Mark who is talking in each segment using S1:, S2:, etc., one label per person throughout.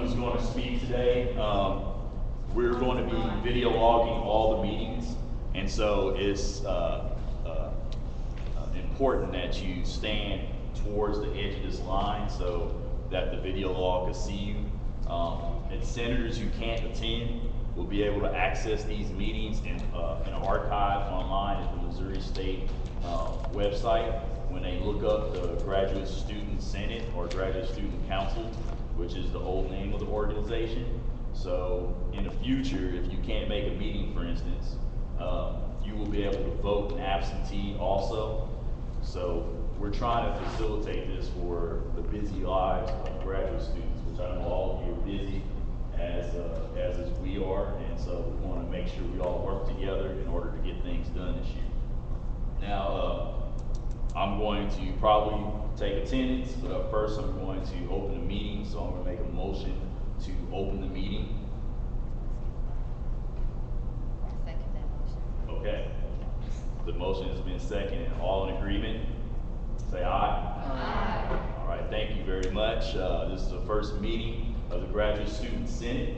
S1: who's going to speak today. We're going to be video logging all the meetings, and so it's important that you stand towards the edge of this line so that the video log can see you. And senators who can't attend will be able to access these meetings in an archive online at the Missouri State website when they look up the Graduate Student Senate or Graduate Student Council, which is the old name of the organization. So in the future, if you can't make a meeting, for instance, you will be able to vote an absentee also. So we're trying to facilitate this for the busy lives of graduate students, which I know all of you are busy as we are, and so we want to make sure we all work together in order to get things done this year. Now, I'm going to probably take attendance, but up first I'm going to open the meeting, so I'm going to make a motion to open the meeting.
S2: I second that motion.
S1: Okay. The motion has been seconded. All in agreement? Say aye.
S2: Aye.
S1: All right, thank you very much. This is the first meeting of the Graduate Student Senate,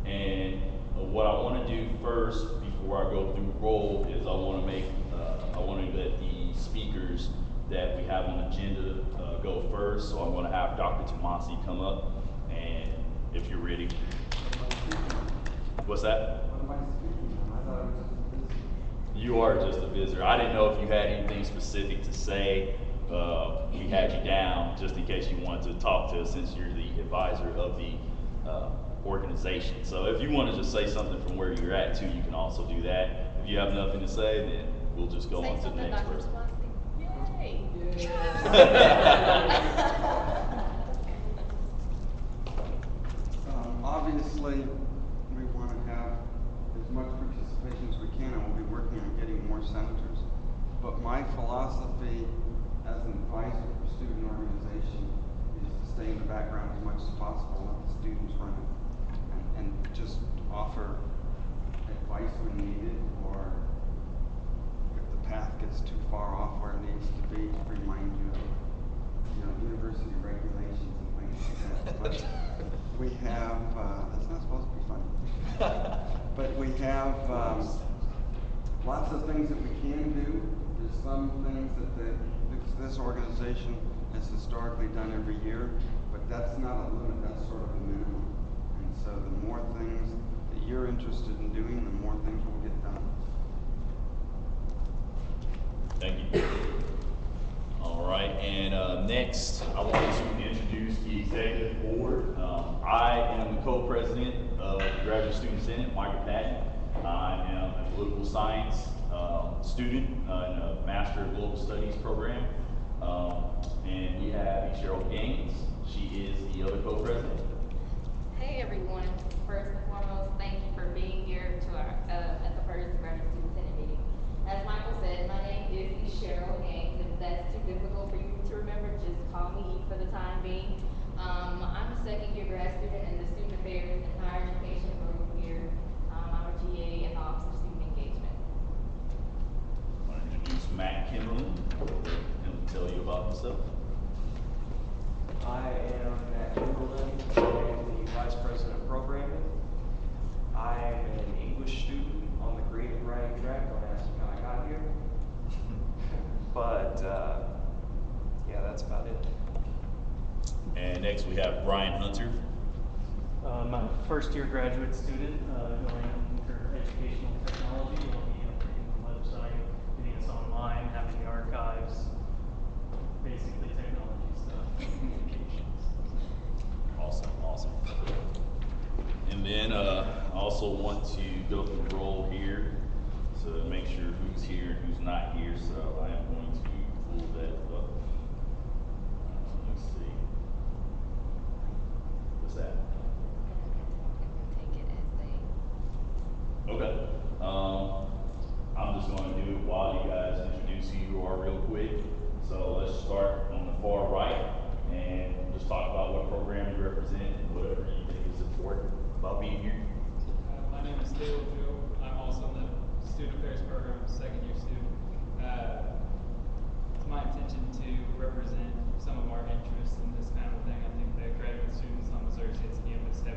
S1: and what I want to do first before I go through roll is I want to let the speakers that we have on the agenda go first. So I'm going to have Dr. Tomasi come up, and if you're ready. What's that? You are just a visitor. I didn't know if you had anything specific to say. We had you down just in case you wanted to talk to us since you're the advisor of the organization. So if you want to just say something from where you're at too, you can also do that. If you have nothing to say, then we'll just go on to the next person.
S2: Yay!
S3: Obviously, we want to have as much participation as we can, and we'll be working on getting more senators. But my philosophy as an advisor for student organization is to stay in the background as much as possible, let the students run it, and just offer advice when needed, or if the path gets too far off where it needs to be, to remind you of, university regulations and things like that. But we have, that's not supposed to be funny, but we have lots of things that we can do. There's some things that this organization has historically done every year, but that's not a limit, that's sort of a minimum. And so the more things that you're interested in doing, the more things will get done.
S1: Thank you. All right, and next I want to introduce the executive board. I am the co-president of the Graduate Student Senate, Michael Patton. I am a political science student in a Master of Global Studies program. And we have Cheryl Gaines. She is the other co-president.
S2: Hey everyone. First and foremost, thank you for being here to our at the first Graduate Student Senate meeting. As Michael said, my name is Cheryl Gaines. If that's too difficult for you to remember, just call me E for the time being. I'm a second year grad student in the Student Affairs and Higher Education group here. I'm a GA in the Office of Student Engagement.
S1: I want to introduce Matt Kimberlin. He'll tell you about himself.
S4: I am Matt Kimberlin. I am the Vice President of Programming. I am an English student on the creative writing track. Don't ask me how I got here. But, yeah, that's about it.
S1: And next we have Brian Hunter.
S5: I'm a first-year graduate student going for educational technology. I'll be updating the website, getting us online, having the archives, basically technology stuff, communications.
S1: Awesome, awesome. And then I also want to go through the roll here to make sure who's here and who's not here. So I am going to pull that up. Let's see. What's that?
S2: Take it as they.
S1: Okay. I'm just going to do it while you guys introduce who you are real quick. So let's start on the far right and just talk about what program you represent and whatever you think is important about being here.
S6: My name is Taylor Joe. I'm also in the Student Affairs program, second year student. It's my intention to represent some of our interests in this kind of thing. I think that graduate students on Missouri State's campus have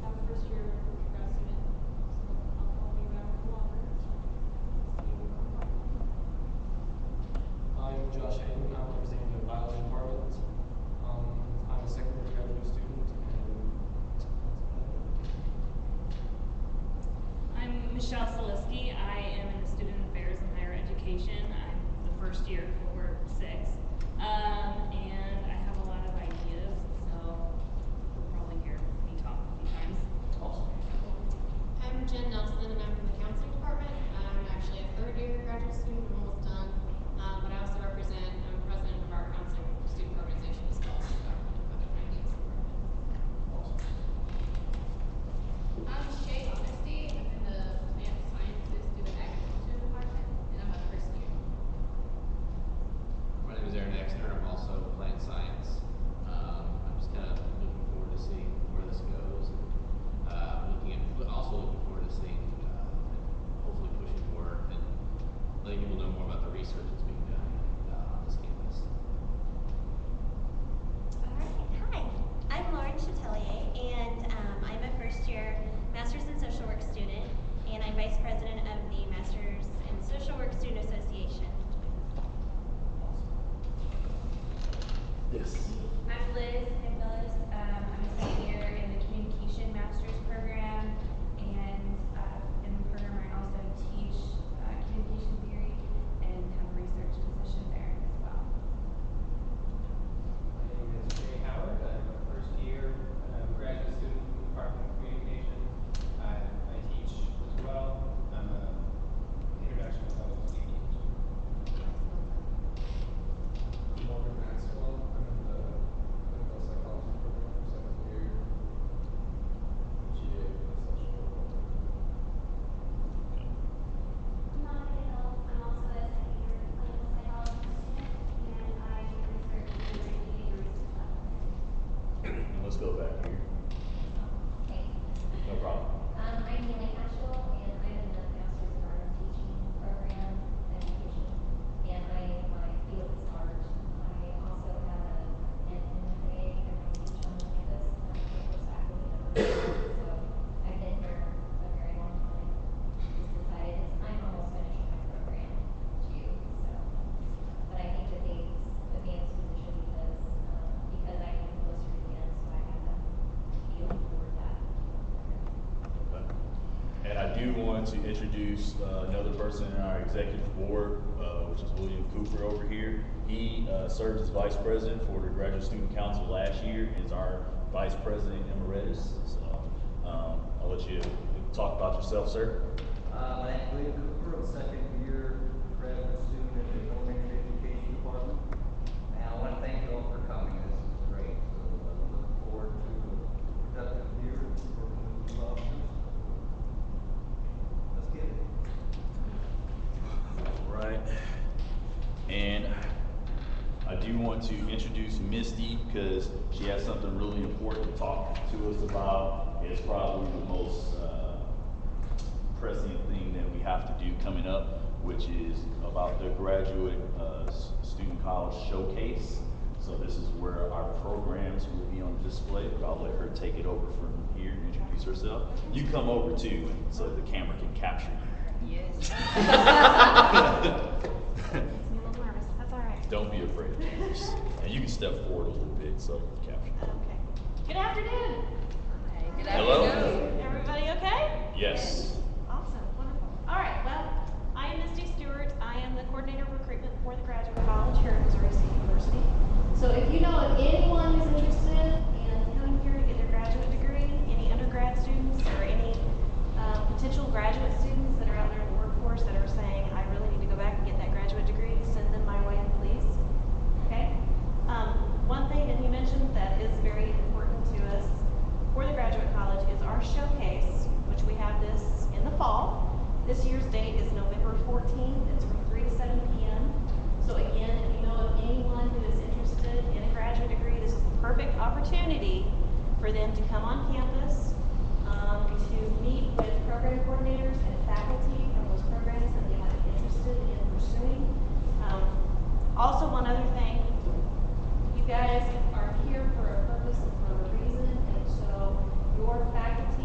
S7: I'm a first year grad student, so I'll probably be around longer.
S8: I'm Josh Hayden. I'm representing the biology department. I'm a second year graduate student, and
S9: I'm Michelle Soliski. I am in the Student Affairs and Higher Education. I'm the first year, cohort 6. And I have a lot of ideas, so you'll probably hear me talk a few times.
S1: Awesome.
S7: I'm Jen Nelson, and I'm from the counseling department. I'm actually a third year graduate student, I'm almost done. But I also I'm president of our counseling student organization as well, so I've got other ideas. I'm Shay Honesty, I'm in the plant sciences student agriculture department, and I'm a first year.
S10: My name is Aaron Exner. I'm also plant science. I'm just kind of looking forward to seeing where this goes. Also looking forward to seeing, hopefully pushing more and letting people know more about the research that's being done on this campus.
S11: All right, hi. I'm Lauren Chatelier, and I'm a first-year Master's in Social Work student, and I'm Vice President of the Master's in Social Work Student Association.
S1: Yes.
S12: I'm Liz Himbelis. I'm a second year in the Communication Master's program, and in the program I also teach communication theory and have a research position there as well.
S6: My name is Jay Howard. I'm a first year graduate student in the Department of Communication. I teach as well. I'm a introduction to public speaking teacher.
S8: Morgan Maxwell. I'm in the clinical psychology program for second year. GA for the social work.
S11: Monica Hill. I'm also a second-year clinical psychology student, and I research in the research lab.
S1: And let's go back here.
S11: Thanks.
S1: No problem.
S11: I'm Neely Ashwell, and I'm in the Master's in Art Teaching program, education, and my field is art. I also have an MFA, and I teach on campus. I'm a campus faculty member, so I've been here a very long time. Just decided I'm almost finished my program too, so. But I think that the advanced position because I am closer to the end, so I have a feel for that.
S1: Okay. And I do want to introduce another person in our executive board, which is William Cooper over here. He served as vice president for the Graduate Student Council last year, is our vice president emeritus. So I'll let you talk about yourself, sir.
S13: My name is William Cooper. I'm a second year graduate student in the elementary education department. And I want to thank you all for coming. This is great. So looking forward to a productive year working with you officers. Let's get it.
S1: All right. And I do want to introduce Misty because she has something really important to talk to us about. It's probably the most pressing thing that we have to do coming up, which is about the graduate student college showcase. So this is where our programs will be on display, but I'll let her take it over from here and introduce herself. You come over too, so the camera can capture you.
S2: Yes.
S12: Makes me a little nervous. That's all right.
S1: Don't be afraid of cameras. And you can step forward a little bit so it's captured.
S12: Okay. Good afternoon.
S2: Good
S1: Hello.
S2: afternoon.
S12: Everybody okay?
S1: Yes.
S12: Awesome, wonderful. All right, well, I am Misty Stewart. I am the coordinator of recruitment for the Graduate College here at Missouri State University. So if you know of anyone who's interested in coming here to get their graduate degree, any undergrad students or any potential graduate students that are out there in the workforce that are saying, I really need to go back and get that graduate degree, send them my way, please. Okay? One thing that he mentioned that is very important to us for the Graduate College is our showcase, which we have this in the fall. This year's date is November 14th. It's from 3 to 7 p.m. So again, if you know of anyone who is interested in a graduate degree, this is the perfect opportunity for them to come on campus, to meet with program coordinators and faculty from those programs that they might be interested in pursuing. Also, one other thing, you guys are here for a purpose and for a reason, and so your faculty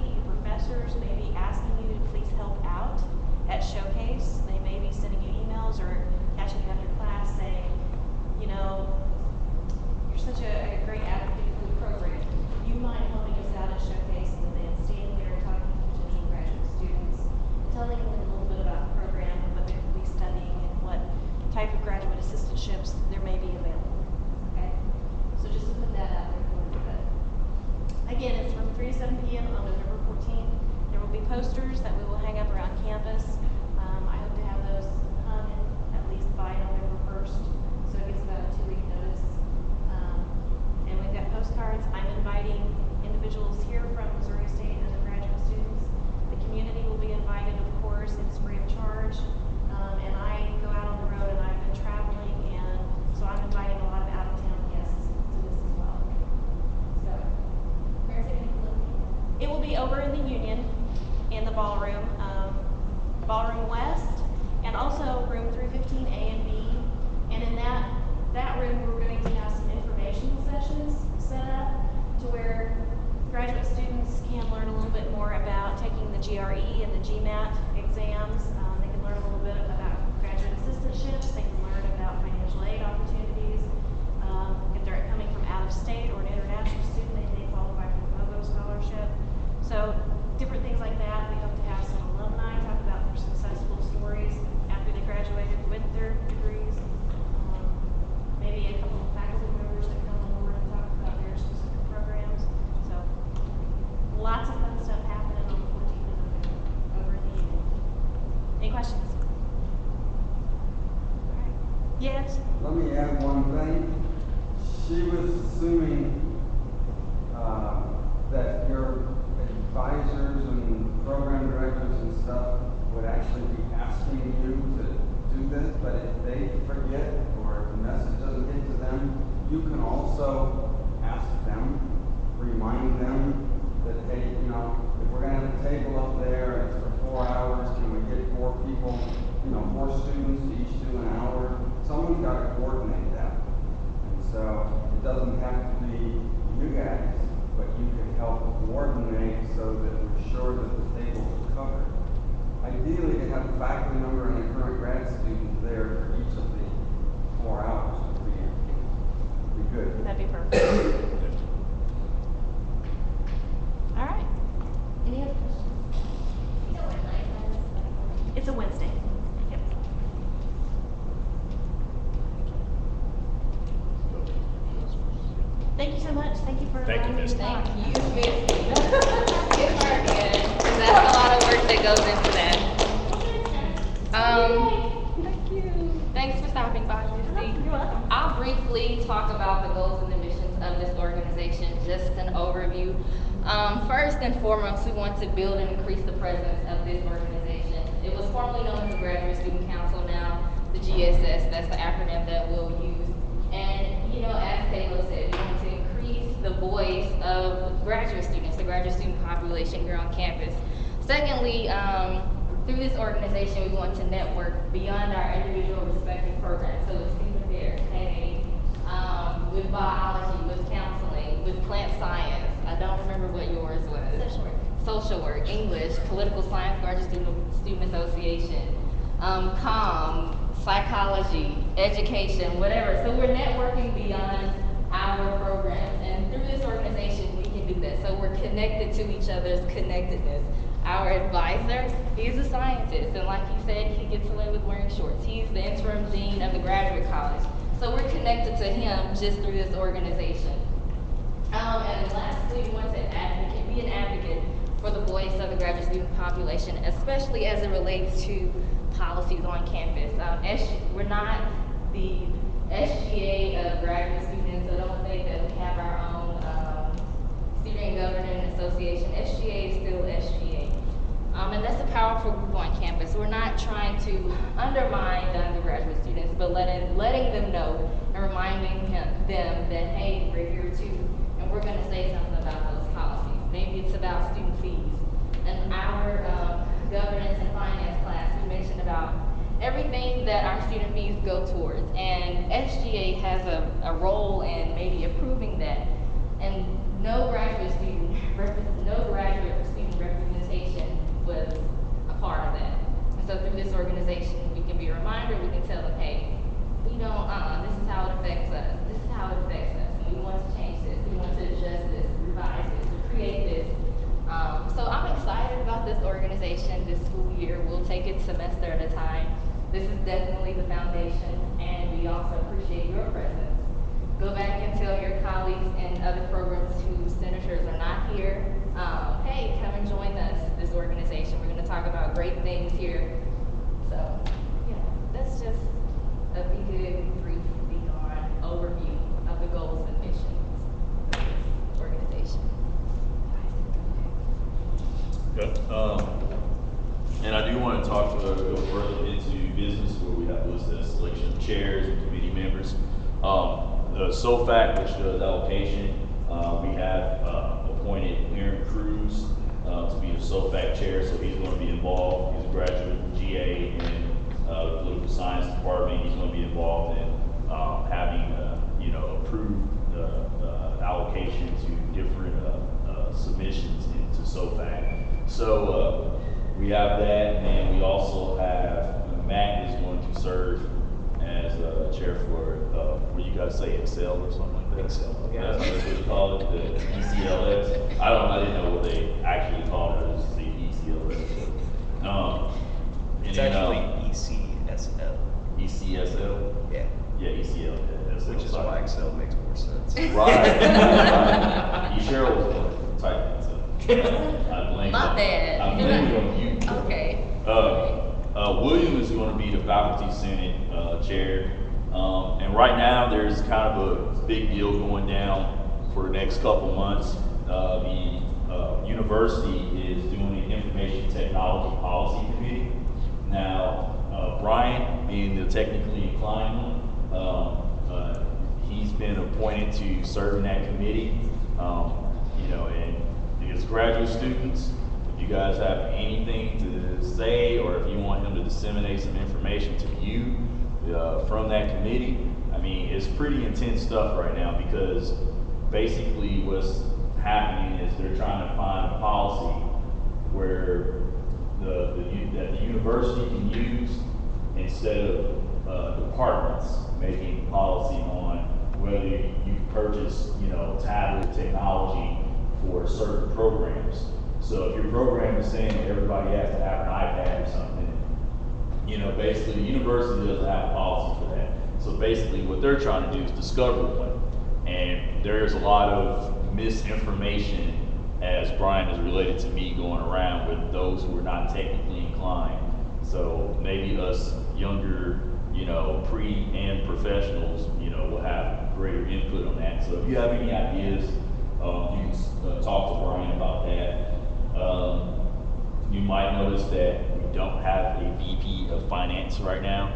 S12: posters that we will hang up around campus. I hope to have those hung at least by November 1st, so it gives about a 2-week notice. And we've got postcards. I'm inviting individuals here from Missouri State undergraduate students. The community will be invited, of course. It's free of charge. And I go out on the road, and I've been traveling, and so I'm inviting a lot of out-of-town guests to this as well. So,
S11: Where's it gonna be located?
S12: it will be over in the Union, in the ballroom, ballroom west, and also room 315A and B. And in that room, we're going to have some informational sessions set up to where graduate students can learn a little bit more about taking the GRE and the GMAT exams. They can learn a little bit about graduate assistantships. They can learn about financial aid opportunities. If they're coming from out of state or an international student, they may qualify for the MOGO scholarship. So different things like that. We hope to have some alumni talk about their successful stories after they graduated with their degrees. Maybe a couple of faculty members that come on board and talk about their specific programs. So lots of fun stuff happening on the 14th of November over in the evening. Any questions? All right. Yes?
S3: Let me add one thing. She was assuming that your advisors and program directors and stuff would actually be asking you to do this, but if they forget or if the message doesn't get to them, you can also ask them, remind them that, hey, if we're gonna have a table up there, and it's for 4 hours, can we get 4 people, 4 students to each do an hour? Someone's gotta coordinate that. And so it doesn't have to be you guys, but you can help coordinate so that we're sure that the tables are covered. Ideally, to have a faculty member and a current grad student there for each of the 4 hours would be good.
S12: That'd be perfect. All right.
S11: Any other questions? You know what night that is?
S12: It's a Wednesday. Yep. Thank you so much. Thank you for
S1: Thank you,
S12: allowing me
S1: Miss.
S12: to talk.
S2: Thank you, Miss. Good work, because that's a lot of work that goes into that. Thank you. Thanks for stopping by, Missy.
S12: You're welcome.
S2: I'll briefly talk about the goals and the missions of this organization, just an overview. First and foremost, we want to build and increase the presence of this organization. It was formerly known as the Graduate Student Council, now the GSS, that's the acronym that we'll use. And, as Taylor said, we want to increase the voice of graduate students, the graduate student population here on campus. Secondly, through this organization, we want to network beyond our individual respective programs. So with student affairs, with biology, with counseling, with plant science. I don't remember what yours was. Social work, English, political science, graduate student association, psychology, education, whatever. So we're networking beyond our programs, and through this organization, we can do that. So we're connected to each other's connectedness. Our advisor, he's a scientist, and like he said, he gets away with wearing shorts. He's the interim dean of the graduate college. So we're connected to him just through this organization. And lastly, we want to be an advocate for the voice of the graduate student population, especially as it relates to policies on campus. We're not the SGA of graduate students, so don't think that we have our own student governance association. SGA is still SGA. And that's a powerful group on campus. We're not trying to undermine the undergraduate students, but letting them know and reminding them that, hey, we're here too, and we're going to say something about those policies. Maybe it's about student fees. In our governance and finance class, we mentioned about everything that our student fees go towards, and SGA has a role in maybe approving that, and no graduate student representation was a part of that. And so through this organization, we can be a reminder, we can tell them, hey, we don't, this is how it affects us, this is how it affects us, and we want to change this, we want to adjust this, revise this, create this. So I'm excited about this organization this school year. We'll take it semester at a time. This is definitely the foundation, and we also appreciate your presence. Go back and tell your colleagues in other programs whose senators are not here,
S1: selection of chairs and committee members. The SOFAC, which does allocation, we have appointed Aaron Cruz to be the SOFAC chair, so he's going to be involved. He's a graduate from GA in the political science department. He's going to be involved in having approved allocation to different submissions into SOFAC. So we have that, and we also have Matt is going to serve as chair for what you guys say, Excel or something like that.
S4: Excel, yeah.
S1: That's what you call it, the ECLS. I didn't know what they actually called it. I just see ECLS.
S4: It's actually ECSL.
S1: ECSL.
S4: Yeah.
S1: Yeah, ECL.
S4: Which is why Excel makes more sense.
S1: Right. Cheryl was going to type that, so I blame
S2: My
S1: it.
S2: bad.
S1: I blame it on you.
S2: Okay.
S1: William is going to be the Faculty Senate chair. And right now there's kind of a big deal going down for the next couple months. The university is doing an Information Technology Policy Committee. Now, Brian, being the technically inclined one, he's been appointed to serve in that committee. And as graduate students, if you guys have anything to say, or if you want him to disseminate some information to you from that committee, I mean, it's pretty intense stuff right now, because basically what's happening is they're trying to find a policy where that the university can use instead of departments making policy on whether you purchase, tablet technology for certain programs. So if your program is saying that everybody has to have an iPad or something, basically the university doesn't have a policy for that. So basically what they're trying to do is discover one. And there's a lot of misinformation, as Brian has related to me, going around with those who are not technically inclined. So maybe us younger, pre and professionals, will have greater input on that. So if you have any ideas, you can talk to Brian about that. You might notice that we don't have a VP of finance right now,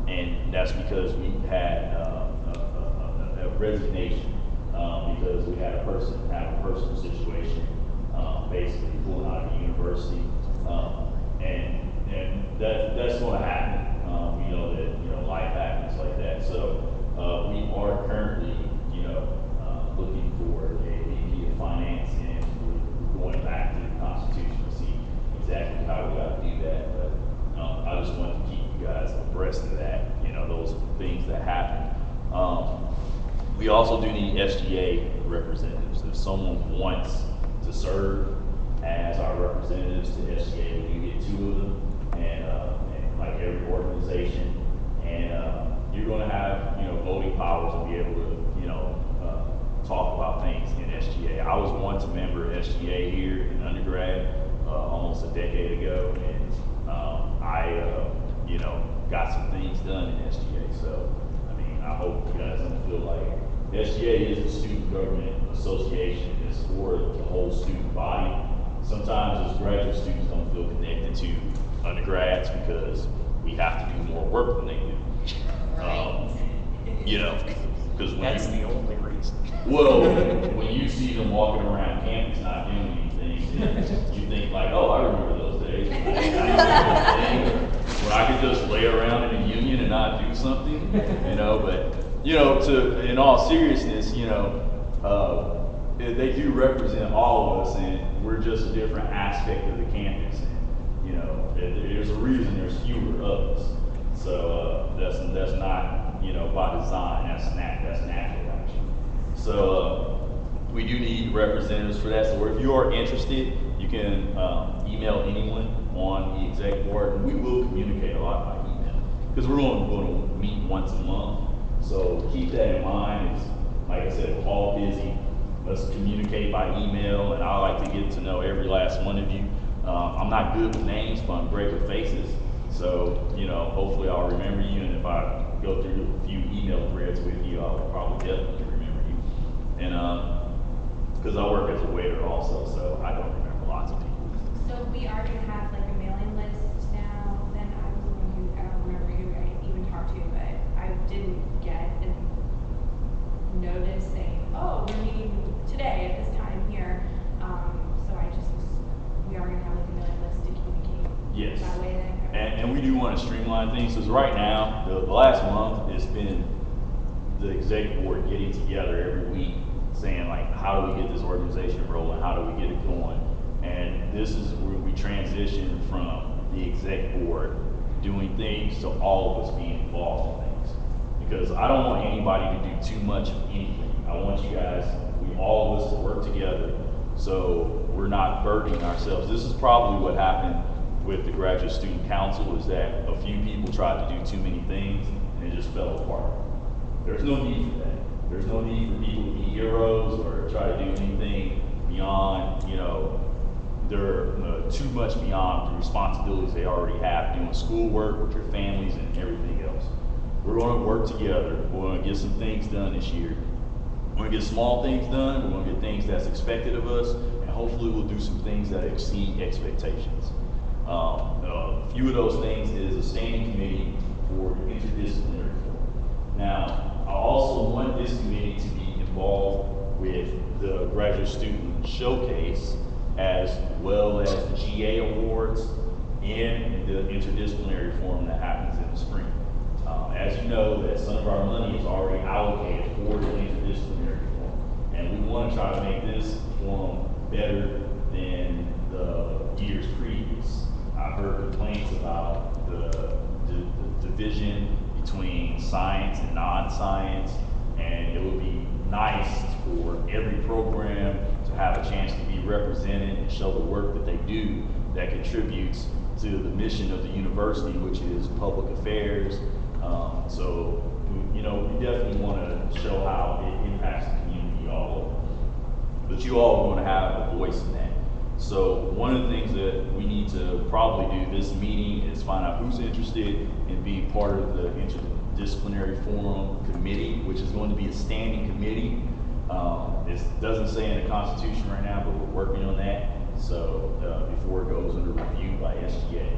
S1: and that's because we had a resignation because we had a personal situation, basically pulling out of the university, and that's going to happen. We know that life happens like that. So we are currently looking for a VP of finance, and we're going back to the Constitution to see exactly how we got to do that. But I just wanted to keep you guys abreast of that. Those things that happen. We also do need SGA representatives. If someone wants to serve as our representatives to SGA, we do get 2 of them, and like every organization, and you're going to have voting powers and be able to talk about things in SGA. I was once a member of SGA here in undergrad almost a decade ago, and I got some things done in SGA. So I mean, I hope you guys don't feel like SGA is a student government association. It's for the whole student body. Sometimes as graduate students don't feel connected to undergrads because we have to do more work than they do. Because
S4: That's the only reason.
S1: Well, when you see them walking around campus not doing anything, then you think like, oh, I remember those days. When I could just lay around in a union and not do something, but in all seriousness, they do represent all of us, and we're just a different aspect of the campus. And there's a reason there's fewer of us. So that's not by design. That's natural actually. So we do need representatives for that. So if you are interested, you can email anyone on the exec board, and we will communicate a lot by email because we're only going to meet once a month. So keep that in mind. It's, like I said, we're all busy. Let's communicate by email, and I like to get to know every last one of you. I'm not good with names, but I'm great with faces. So, hopefully I'll remember you, and if I go through a few email threads with you, I'll probably definitely remember you. And because I work as a waiter also, so I don't remember lots of people.
S9: So we already have like a mailing list now, then I was the one who, I don't remember who I even talked
S14: talk to you, but I didn't get a notice saying, oh, we're meeting today at this time here. So we are gonna have like a mailing list to communicate
S1: Yes.
S14: that way then.
S1: And we do want to streamline things, because right now, the last month, it's been the executive board getting together every week, saying like, how do we get this organization rolling, how do we get it going? And this is where we transition from the exec board doing things to all of us being involved in things. Because I don't want anybody to do too much of anything. I want you guys, all of us to work together, so we're not burdening ourselves. This is probably what happened with the Graduate Student Council, is that a few people tried to do too many things and it just fell apart. There's no need for that. There's no need for people to be heroes or try to do anything beyond, you know, they're too much beyond the responsibilities they already have, doing schoolwork with your families and everything else. We're going to work together. We're going to get some things done this year. We're going to get small things done. We're going to get things that's expected of us, and hopefully we'll do some things that exceed expectations. A few of those things is a standing committee for interdisciplinary forum. Now, I also want this committee to be involved with the graduate student showcase, as well as the GA awards and the interdisciplinary forum that happens in the spring. As you know, that some of our money is already allocated for the interdisciplinary forum, and we want to try to make this forum better than the years previous. I've heard complaints about the division between science and non-science, and it would be nice for every program to have a chance to be represented and show the work that they do that contributes to the mission of the university, which is public affairs. So, you know, we definitely want to show how it impacts the community all over. But you all are going to have a voice in that. So one of the things that we need to probably do this meeting is find out who's interested in being part of the interdisciplinary forum committee, which is going to be a standing committee. It doesn't say in the Constitution right now, but we're working on that. So before it goes under review by SGA.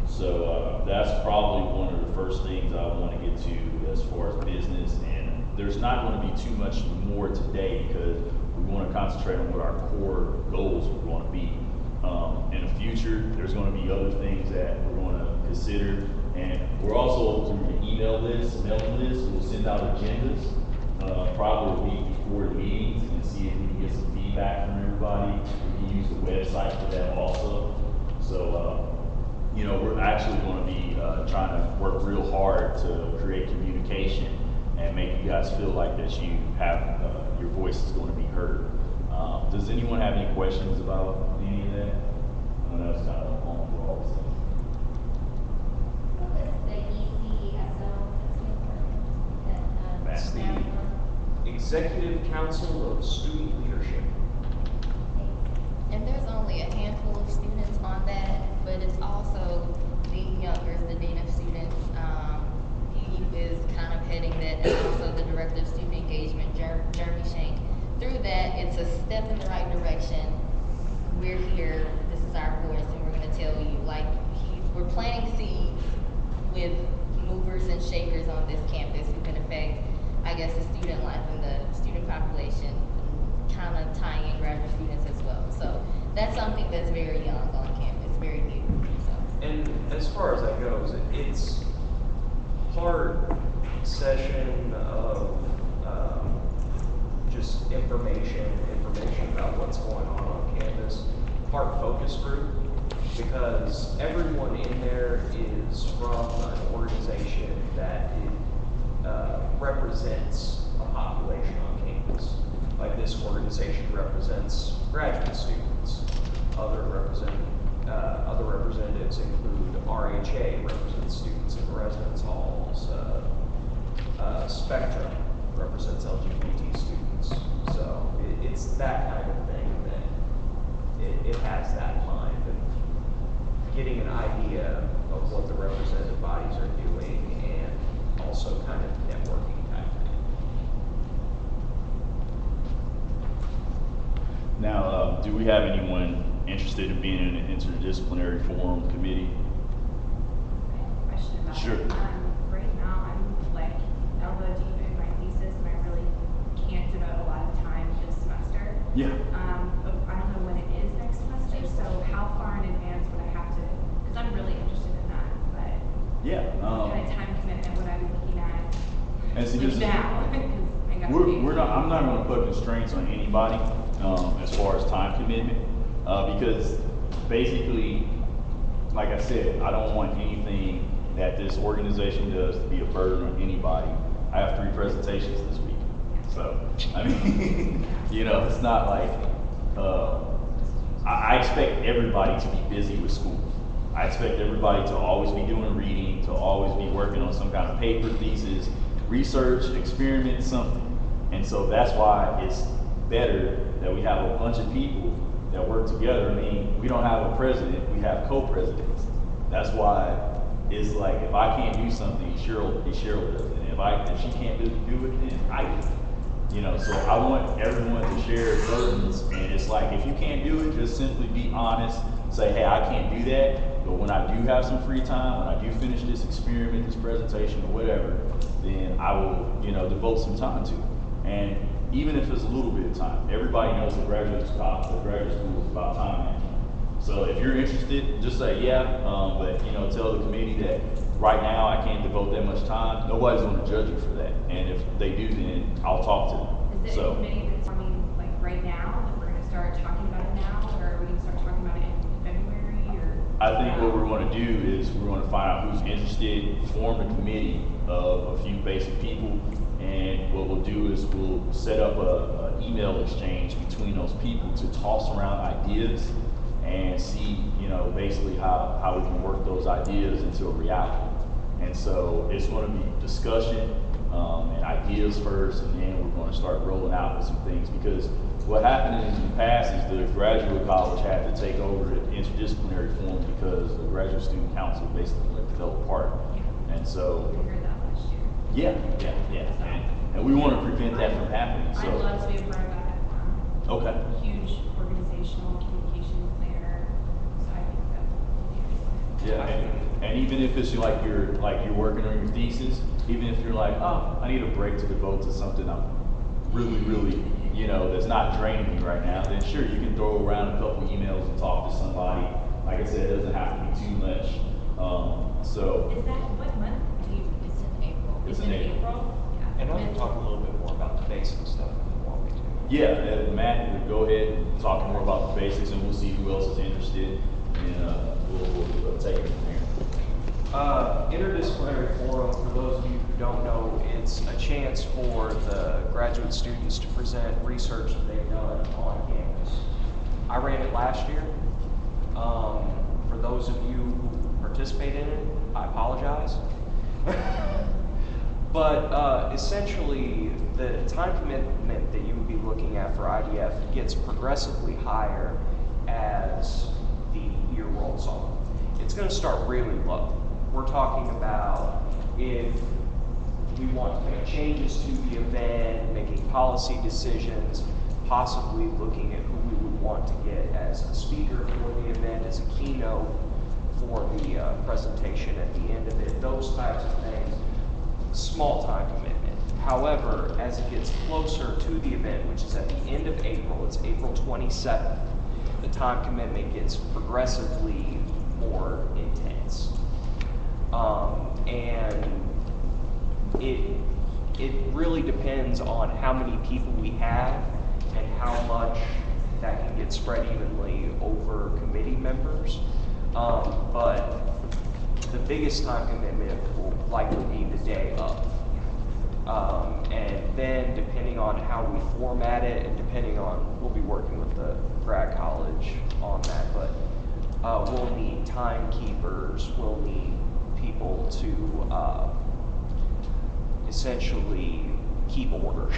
S1: So that's probably one of the first things I want to get to as far as business. And there's not going to be too much more today, because we want to concentrate on what our core goals are going to be. In the future, there's going to be other things that we're going to consider. And we're also through the mailing list, we'll send out agendas probably a week before the meetings, and see if we can get some feedback from everybody. We can use the website for that also. So, you know, we're actually going to be trying to work real hard to create communication and make you guys feel like that you have, your voice is going to be heard. Does anyone have any questions about any of that? I know that's kind of long for all of us.
S4: That's the Executive Council of Student Leadership.
S2: And there's only a handful of students on that, but it's also Dean Youngers, the Dean of Students. He is kind of heading that, and also the Director of Student Engagement, Jeremy Shank. Through that, it's a step in the right direction. We're here, this is our voice, and we're gonna tell you, like, we're planting seeds with movers and shakers on this campus who can affect, I guess, the student life and the student population, kind of tying in graduate students as well. So that's something that's very young on campus, very new. So.
S4: And as far as that goes, it's part session of just information about what's going on campus, part focus group, because everyone in there is from an organization that represents a population on campus. Like this organization represents graduate students. Other representatives include RHA, represents students in residence halls. Spectrum represents LGBT students. So it's that kind of thing that it has that in mind. And getting an idea of what the representative bodies are doing, and also kind of networking type thing.
S1: Now, do we have anyone interested in being in an interdisciplinary forum committee?
S14: Question about
S1: Sure.
S14: it. Right now,
S1: Yeah.
S14: But I don't know when it is next semester, so how far in advance would I have to, because I'm really interested in that, but
S1: Yeah.
S14: what kind of time commitment would I be looking at?
S1: And see, this is-
S14: now, 'cause I got paid.
S1: I'm not gonna put constraints on anybody, as far as time commitment, because basically, like I said, I don't want anything that this organization does to be a burden on anybody. I have 3 presentations this week, so, I mean, you know, it's not like, I expect everybody to be busy with school. I expect everybody to always be doing reading, to always be working on some kind of paper, thesis, research, experiment, something. And so that's why it's better that we have a bunch of people that work together. I mean, we don't have a president, we have co-presidents. That's why it's like, if I can't do something, Cheryl does it. And if she can't do it, then I do it. You know, so I want everyone to share burdens, and it's like, if you can't do it, just simply be honest, say, hey, I can't do that, but when I do have some free time, when I do finish this experiment, this presentation, or whatever, then I will, you know, devote some time to it. And even if it's a little bit of time, everybody knows that graduate school is about time management. So if you're interested, just say yeah, but you know, tell the committee that right now I can't devote that much time. Nobody's going to judge you for that, and if they do, then I'll talk to them.
S14: Is it a committee that's forming like right now, that we're gonna start talking about it now, or are we gonna start talking about it in February, or?
S1: I think what we're going to do is we're going to find out who's interested, form a committee of a few basic people, and what we'll do is we'll set up an email exchange between those people to toss around ideas and see, you know, basically how we can work those ideas into a reality. And so it's going to be discussion and ideas first, and then we're going to start rolling out with some things, because what happened in the past is the graduate college had to take over the interdisciplinary form because the graduate student council basically fell apart.
S14: Yeah.
S1: And so,
S14: We heard that last year.
S1: yeah. And we want to prevent that from happening, so.
S14: I'd love to be a part of that.
S1: Okay.
S14: Huge organizational communications there, so I think that would be excellent.
S1: Yeah, and even if it's like you're working on your thesis, even if you're like, oh, I need a break to devote to something I'm really, you know, that's not draining me right now, then sure, you can throw around a couple emails and talk to somebody. Like I said, it doesn't have to be too much. So.
S14: Is that, what month do you?
S2: It's in April.
S1: It's in April.
S14: Yeah.
S4: And I can talk a little bit more about the basic stuff if you want me to.
S1: Yeah, Matt, go ahead and talk more about the basics, and we'll see who else is interested, and we'll take it from there.
S4: Interdisciplinary forum, for those of you who don't know, it's a chance for the graduate students to present research that they've done on campus. I ran it last year. For those of you who participated in it, I apologize. But essentially, the time commitment that you would be looking at for IDF gets progressively higher as the year rolls on. It's going to start really low. We're talking about if we want to make changes to the event, making policy decisions, possibly looking at who we would want to get as a speaker for the event, as a keynote for the presentation at the end of it, those types of things. Small time commitment. However, as it gets closer to the event, which is at the end of April, it's April 27th, the time commitment gets progressively more intense. And it really depends on how many people we have and how much that can get spread evenly over committee members. But the biggest time commitment will likely be the day of. And then depending on how we format it, and depending on, we'll be working with the grad college on that, but we'll need timekeepers, we'll need people to essentially keep order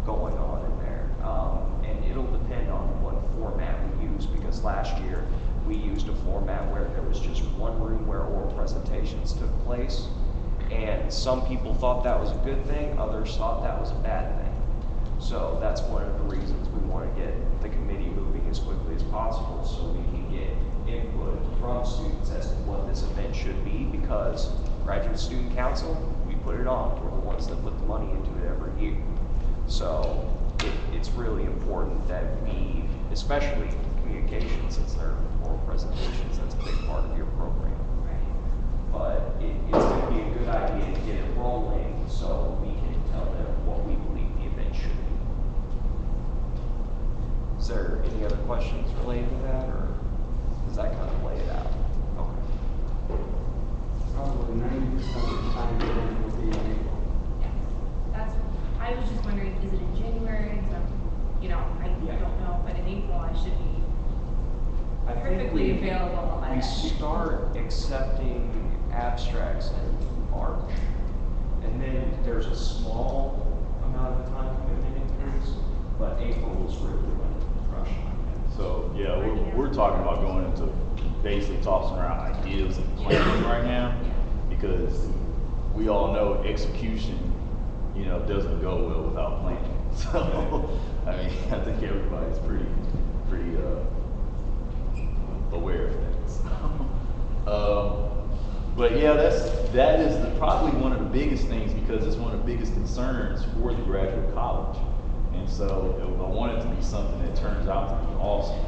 S4: going on in there. And it'll depend on what format we use, because last year we used a format where there was just one room where oral presentations took place. And some people thought that was a good thing, others thought that was a bad thing. So that's one of the reasons we want to get the committee moving as quickly as possible, so we can get input from students as to what this event should be, because Graduate Student Council, we put it on. We're the ones that put the money into it every year. So it's really important that we, especially communication, since they're oral presentations, that's a big part of your program. But it's going to be a good idea to get it rolling so we can tell them what we believe the event should be. Is there any other questions related to that, or does that kind of lay it out? Okay.
S3: Probably 90% of the time will be in April.
S14: Yes, that's, I was just wondering, is it in January? So, you know, I
S4: Yeah.
S14: don't know, but in April I should be
S4: I think
S14: perfectly available by
S4: we
S14: then.
S4: start accepting abstracts in March, and then there's a small amount of time commitment increase, but April is really when the rush time is.
S1: So, yeah, we're talking about going into basically tossing around ideas and planning right now, because we all know execution, you know, doesn't go well without planning. So, I mean, I think everybody's pretty aware of things. But yeah, that is probably one of the biggest things, because it's one of the biggest concerns for the graduate college. And so I want it to be something that turns out to be awesome.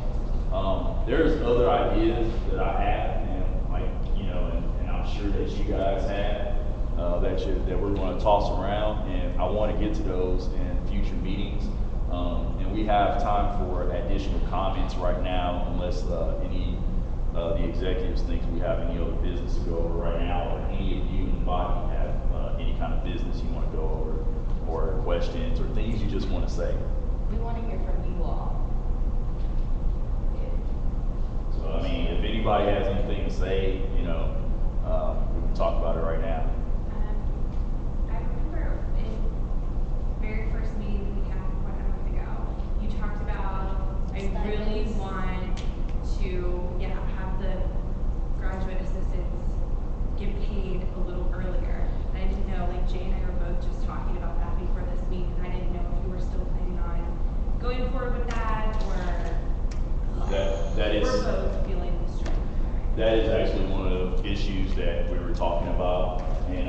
S1: There's other ideas that I have, and like, you know, and I'm sure that you guys have, that we're going to toss around, and I want to get to those in future meetings. And we have time for additional comments right now, unless any the executives think we have any other business to go over right now, or any of you in the body have any kind of business you want to go over, or questions, or things you just want to say.
S2: We want to hear from you all.
S1: So, I mean, if anybody has anything to say, you know, we can talk about it right now.
S14: I remember in very first meeting we had a month ago, you talked about, I really want to have the graduate assistants get paid a little earlier. And I didn't know, like Jay and I were both just talking about that before this week, and I didn't know if you were still planning on going forward with that, or
S1: That is.
S14: we're both feeling the strain.
S1: That is actually one of the issues that we were talking about, and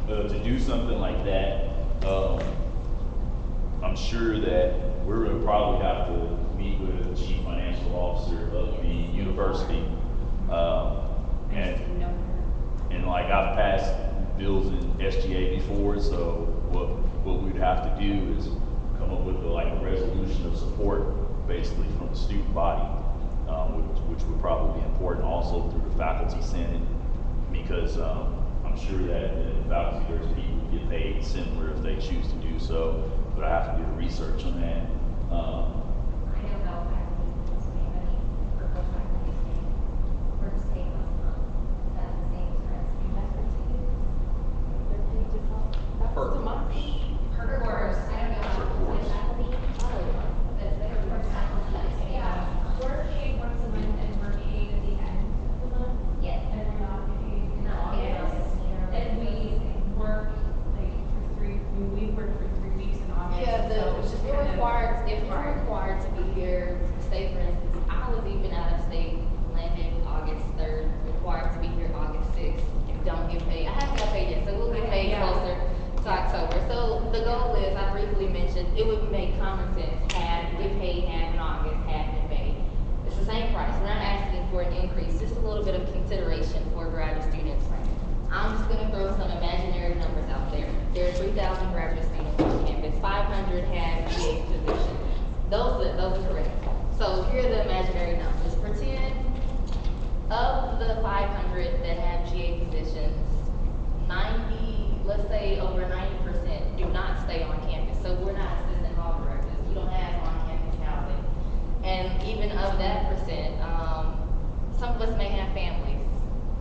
S1: to do something like that, I'm sure that we're going to probably have to meet with the chief financial officer of the university, and like I've passed bills in SGA before, so what we'd have to do is come up with a resolution of support, basically from the student body. Which would probably be important also through the faculty senate, because I'm sure that the faculty people get paid similar if they choose to do so, but I have to do the research on that.
S11: I don't know if faculty is paying money for faculty paying. We're just paying us a month. Is that the same as
S2: They're paid just
S4: Per
S2: to my fee.
S11: per course? I don't know.
S1: Per course.
S11: Faculty? That's their course faculty.
S14: Yeah, we're paid once a month and we're paid at the end of the month.
S11: Yes.
S14: And we're not paid in
S11: Not paid in
S14: August.
S11: August.
S14: And we work we work for 3 weeks in August.
S2: Yeah,
S14: so it's just
S2: we're
S14: kind of
S2: required, if we're required to be here, say for instance, I was even out of state, landed August 3rd, required to be here August 6th, don't get paid. I haven't got paid yet, so we'll get paid
S14: Yeah.
S2: closer to October. So the goal is, I briefly mentioned, it would make common sense, get paid half in August, half in May. It's the same price, we're not asking for an increase, just a little bit of consideration for graduate students. I'm just gonna throw some imaginary numbers out there. There are 3,000 graduate students on campus, 500 have GA positions. Those are correct. So here are the imaginary numbers. Pretend of the 500 that have GA positions, 90, let's say over 90% do not stay on campus. So we're not assistant hall directors. We don't have on-campus housing. And even of that percent, some of us may have families,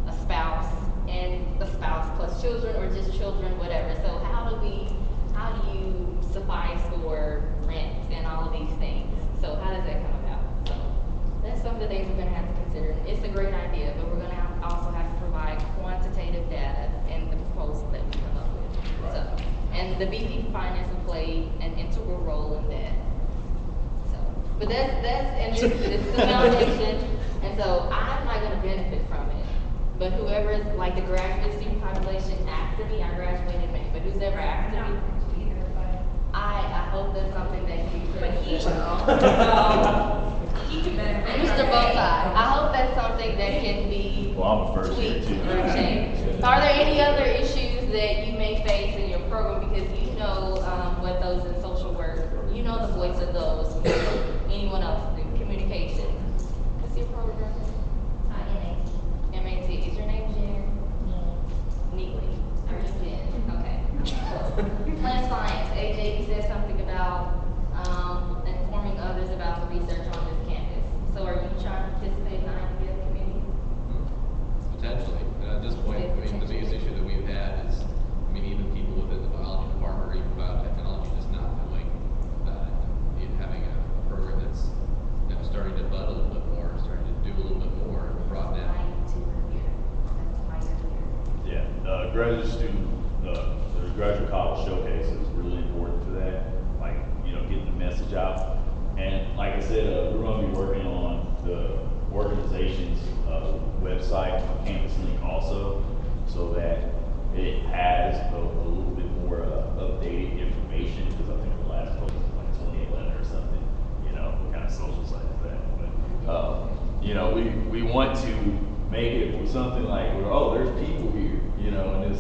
S2: a spouse, and a spouse plus children, or just children, whatever. So how do you suffice for rent and all of these things? So how does that come about? So that's some of the things we're gonna have to consider. It's a great idea, but we're gonna also have to provide quantitative data in the proposal that we come up with.
S1: Right.
S2: So, and the VP Finance will play an integral role in that. So, but and this is the foundation, and so I'm not gonna benefit from it. But whoever is, like the graduate student population after me, I graduated in May, but who's ever after me, I hope that's something that you
S9: He could better.
S2: Mr. Bowtie, I hope that's something that can be
S1: Well, I'm a first year
S2: tweaked
S1: too.
S2: or changed. Are there any other issues that you may face in your program, because you know, what those in social work, you know the voice of those, anyone else, the communication? What's your program?
S11: MAT.
S2: MAT, is your name Jen? Neely. I'm just Jen, okay. Plant science, AJ, you said something about, informing others about the research on this campus. So are you trying to participate in the idea committee?
S10: Potentially. At this point, I mean, the biggest issue that we've had is, I mean, even people within the biology department or even biotechnology just not knowing that, and having a program that's, you know, starting to bud a little bit more, starting to do a little bit more, brought down.
S1: Yeah, graduate student, the graduate college showcase is really important for that, like, you know, getting the message out. And like I said, we're gonna be working on the organization's, website, Campus Link also, so that it has a little bit more, updated information, because I think the last post was like 2011 or something, you know, what kind of social site is that? But, you know, we want to make it something like, oh, there's people here, you know, in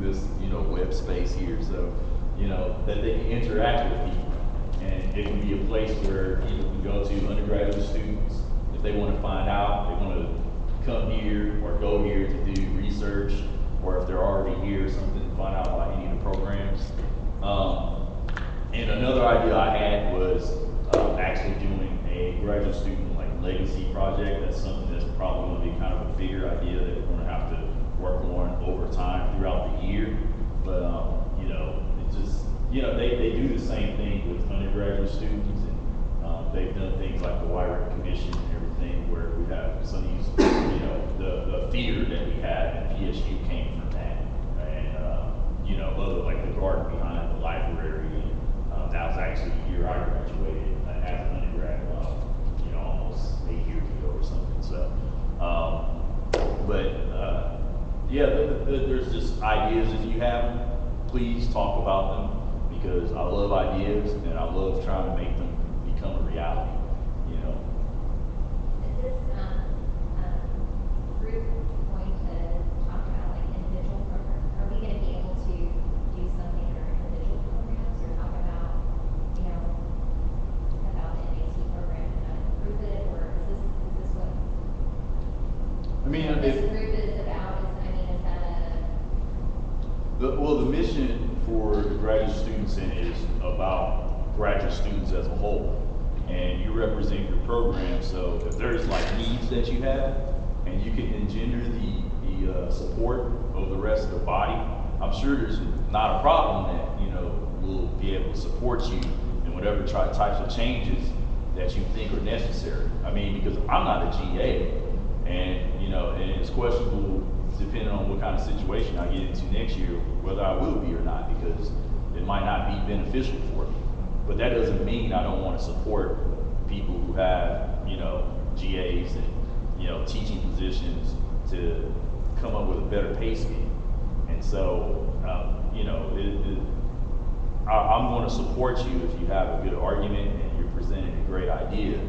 S1: this, you know, web space here, so, you know, that they can interact with people. And it can be a place where people can go to, undergraduate students, if they want to find out, they want to come here or go here to do research, or if they're already here or something, find out about any of the programs. And another idea I had was actually doing a graduate student like legacy project. That's something that's probably going to be kind of a bigger idea that we're going to have to work on over time throughout the year. But you know, it just, you know, they do the same thing with undergraduate students, and they've done things like the Wyrick Commission and everything, where we have some of these, you know, the theater that we have at PSU came from that, and you know, other like the garden behind the library. That was actually the year I graduated as an undergrad, you know, almost 8 years ago or something. So, yeah, there's just ideas. If you have them, please talk about them, because I love ideas and I love trying to make them become a reality, you know.
S11: Is this, group going to talk about like individual programs? Are we gonna be able to do something in our individual programs, or talk about, you know, about the MAT program and improve it, or is this what?
S1: I mean,
S11: this group is about, is that
S1: the mission for the graduate student center is about graduate students as a whole, and you represent your program. So if there's like needs that you have, and you can engender the support of the rest of the body, I'm sure there's not a problem that, you know, we'll be able to support you in whatever types of changes that you think are necessary. I mean, because I'm not a GA, and, you know, and it's questionable depending on what kind of situation I get into next year, whether I will be or not, because it might not be beneficial for me. But that doesn't mean I don't want to support people who have, you know, GAs and, you know, teaching positions to come up with a better pay scheme. And so, you know, I'm going to support you if you have a good argument and you're presenting a great idea,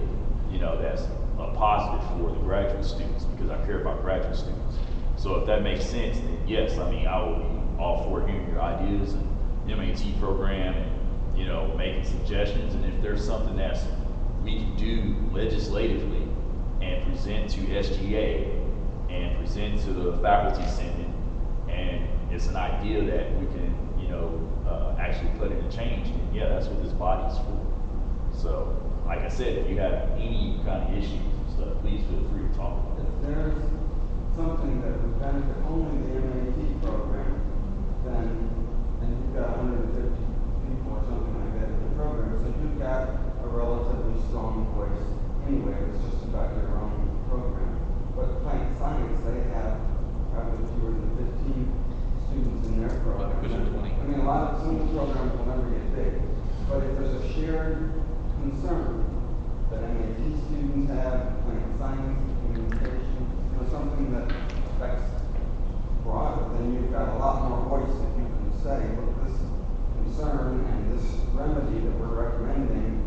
S1: you know, that's a positive for the graduate students, because I care about graduate students. So if that makes sense, then yes, I mean, I will be all for hearing your ideas and MAT program, and, you know, making suggestions. And if there's something that's we can do legislatively and present to SGA and present to the faculty senate, and it's an idea that we can, you know, actually put into change, then yeah, that's what this body is for. So, like I said, if you have any kind of issues and stuff, please feel free to talk about it.
S3: If there's something that would benefit only the MAT program, then, and you've got 150 people or something like that in the program, so you've got a relatively strong voice anyway. It's just about your own program. But plant science, they have probably fewer than 15 students in their program.
S10: Pushing 20.
S3: I mean, a lot of some of the programs will never get big. But if there's a shared concern that MAT students have, plant science, communication, you know, something that affects broader, then you've got a lot more voice that you can say, look, this concern and this remedy that we're recommending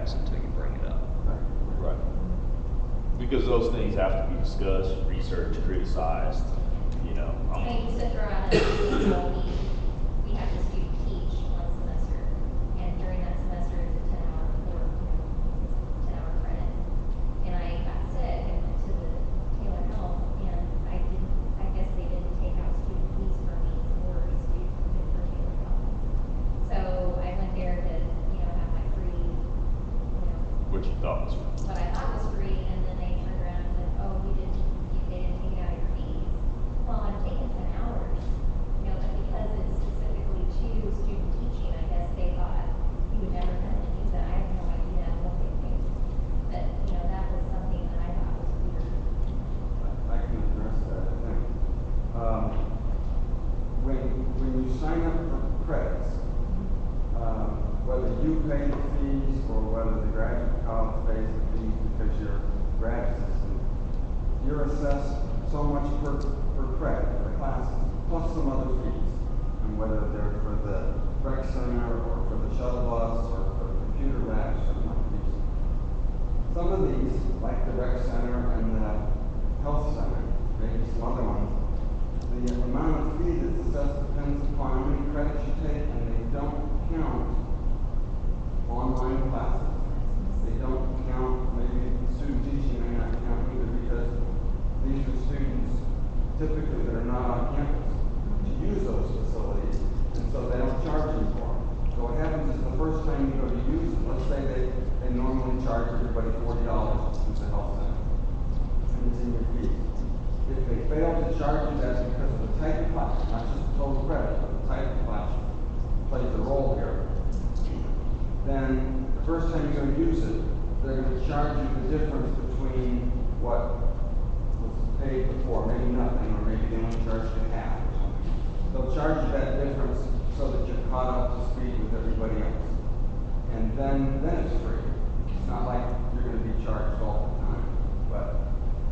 S4: class until you bring it up.
S1: Right. Because those things have to be discussed, researched, criticized, you know.
S11: I mean, just to throw out an example, we have to student teach one semester, and during that semester it's a 10-hour or 10-hour credit. And I got sick and went to the Taylor Health, and I guess they didn't take out student fees for me or student fees for Taylor Health. So I went there to, have my free,
S1: Which you thought was
S11: what I thought was free, and then they turned around and said, oh, they didn't take it out of your fees. Well, I'm taking 10 hours, but because it's specifically to student teaching, I guess they thought you would never come and use that. I have no idea what they think. But, that was something that I thought was weird.
S3: I can address that, I think. When you sign up for credits, whether you pay the fees or whether the graduate college pays the fees because you're a grad assistant, you're assessed so much per credit for the classes, plus some other fees. And whether they're for the rec center or for the shuttle bus or for the computer labs or some fees. Some of these, like the rec center and the health center, maybe some other ones, the amount of fee that's assessed depends upon how many credits you take, and they don't count online classes. They don't count, maybe student teaching may not count either, because these are students typically that are not on campus to use those facilities, and so they don't charge you for them. So what happens is the first time you go to use them, let's say they normally charge everybody $40 to use the health center, and it's in your fees. If they fail to charge you that because of the type of class, not just the total credit, but the type of class plays a role here, then the first time you're going to use it, they're going to charge you the difference between what was paid before, maybe nothing, or maybe they only charge you half or something. They'll charge you that difference so that you're caught up to speed with everybody else. And then it's free. It's not like you're going to be charged all the time, but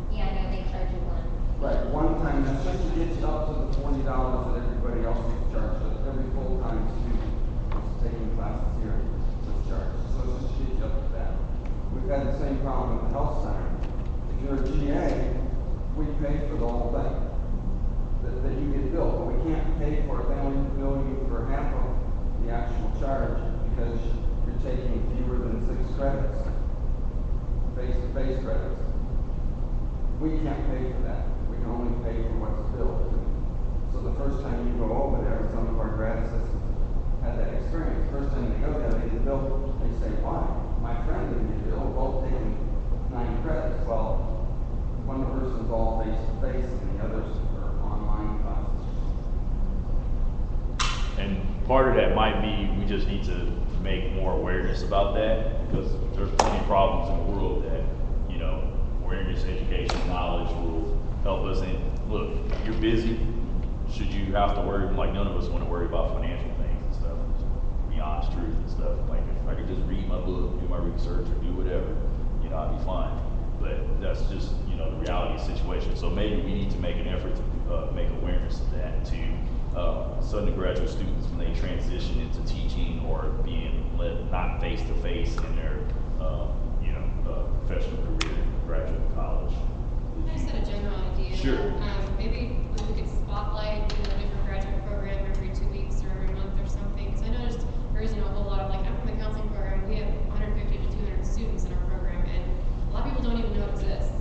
S11: Yeah, I know they charge you one.
S3: right, one time, that's just to get you up to the $40 that everybody else is charged, so every full-time student who's taking classes here is charged. So it's just to get you up to that. We've had the same problem with the health center. If you're a GA, we pay for the whole thing that you get billed, but we can't pay for it. They only bill you for half of the actual charge because you're taking fewer than 6 credits, face-to-face credits. We can't pay for that. We can only pay for what's billed. So the first time you go over there, some of our grad assistants had that experience. First time they go there, they get billed. They say, why? My friend didn't get billed, both taking 9 credits. Well, one person's all face-to-face and the others are online classes.
S1: And part of that might be we just need to make more awareness about that, because there's plenty of problems in the world that, awareness, education, knowledge will help us. And look, you're busy. Should you have to worry, like none of us want to worry about financial things and stuff, be honest truth and stuff. Like if I could just read my book, do my research, or do whatever, I'd be fine. But that's just, the reality of the situation. So maybe we need to make an effort to make awareness of that to sudden graduate students when they transition into teaching or being led not face-to-face in their, professional career, graduate college.
S7: I just had a general idea.
S1: Sure.
S7: Maybe we could spotlight, a different graduate program every 2 weeks or every month or something. Because I noticed there isn't a whole lot of, I'm from the counseling program, we have 150 to 200 students in our program, and a lot of people don't even know it exists.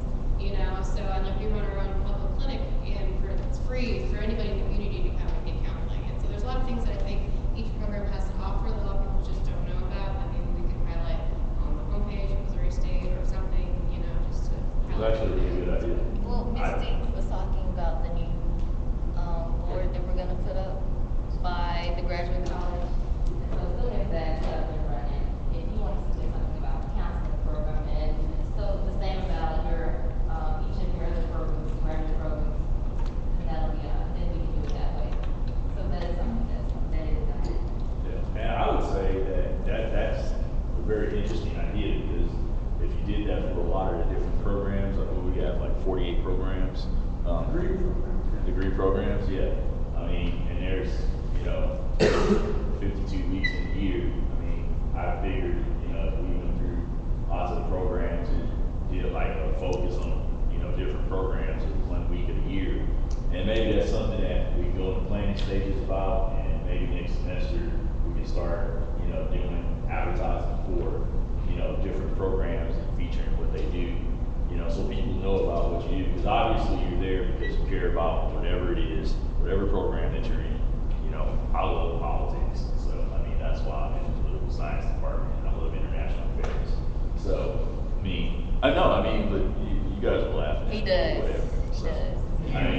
S7: So we run our own public clinic, and it's free for anybody in the community to come and get counseling. And so there's a lot of things that I think each program has to offer that a lot of people just don't know about. I mean, we could highlight on the homepage of Missouri State or something, just to
S1: It's actually a really good idea.
S2: Well, Misty was talking about the new, board that we're gonna put up by the graduate college. And so as soon as that's up and running, if you want to say something about the counseling program, and it's still the same about your, each of your other programs, graduate programs, and that'll be, then we can do it that way. So that is something that is gonna happen.
S1: Yeah, and I would say that's a very interesting idea, because if you did that for a lot of the different programs, like we have like 48 programs. Degree programs, yeah. I mean, and there's, 52 weeks in a year. I mean, I figured, if we went through lots of programs and did like a focus on, different programs in 1 week of the year. And maybe that's something that we go in the planning stages about, and maybe next semester we can start, doing advertising for, different programs and featuring what they do, so people know about what you do. Because obviously you're there because you care about whatever it is, whatever program that you're in. I love politics, so that's why I'm in the political science department, and I love international affairs. So, but you guys are laughing.
S2: He does.
S1: Whatever.
S2: He
S1: So,
S2: does.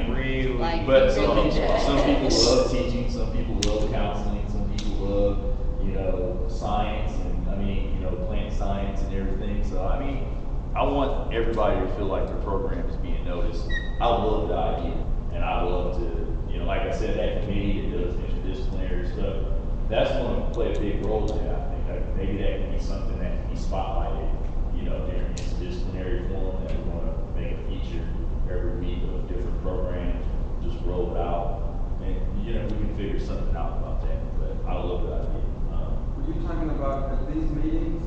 S4: Really?
S1: But
S2: he really does.
S1: some people love teaching, some people love counseling, some people love, science and, plant science and everything. So, I want everybody to feel like their program is being noticed. I love the idea, and I love to, like I said, that committee that does interdisciplinary stuff, that's going to play a big role in it. I think maybe that can be something that can be spotlighted, during interdisciplinary forum, that we want to make a feature every week of different programs, just roll it out, and, we can figure something out about that, but I love that idea.
S3: Were you talking about at these meetings?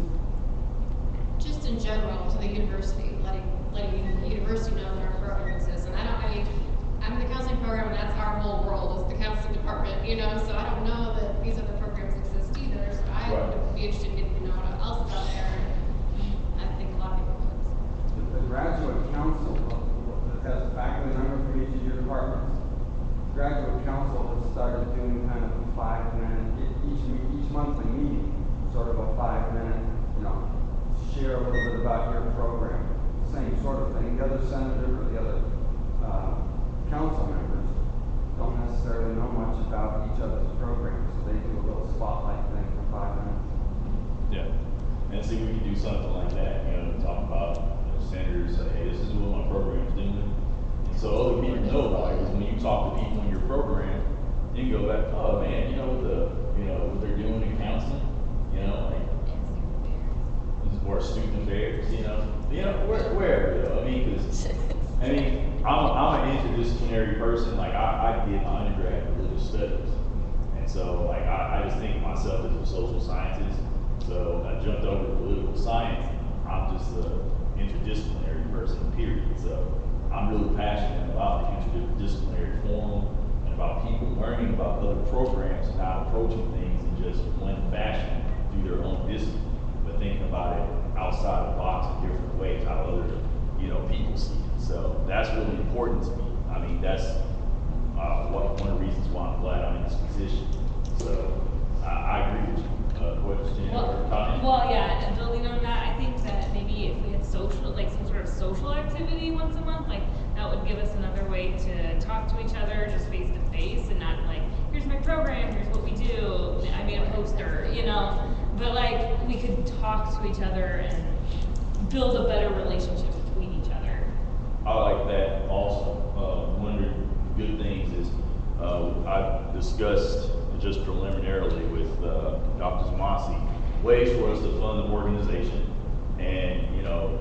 S7: Just in general to the university, letting the university know that our program exists. And I'm in the counseling program, and that's our whole world is the counseling department, so I don't know that these other programs exist either. So I would be interested in getting to know what else is out there. And I think a lot of people would.
S3: The graduate council that has a faculty member from each of your departments. Graduate council has started doing kind of a 5-minute, each monthly meeting, sort of a 5-minute, share a little bit about your program. Same sort of thing. The other senator or the other council members don't necessarily know much about each other's programs, so they do a little spotlight thing for 5 minutes.
S1: Yeah, and see, we can do something like that, talk about, senators, say, hey, this is what my program's doing. And so other people know about it, because when you talk to people in your program, you go back, oh man, what they're doing in counseling, or student affairs, wherever, because, I'm an interdisciplinary person. Like, I did my undergrad in religious studies. And so, I just think of myself as a social scientist. So, I jumped over to political science. I'm just an interdisciplinary person, period. So, I'm really passionate about the interdisciplinary forum and about people learning about other programs and not approaching things in just one fashion through their own discipline, but thinking about it outside the box in different ways, how other, people see it. So that's really important to me. That's one of the reasons why I'm glad I'm in this position. So I agree with you. Question or comment?
S9: Well, yeah, and building on that, I think that maybe if we had some sort of social activity once a month, that would give us another way to talk to each other just face to face, and not here's my program, here's what we do, I made a poster, but we could talk to each other and build a better relationship between each other.
S1: I like that also. One of the good things is I've discussed just preliminarily with Dr. Zamasi ways for us to fund the organization, and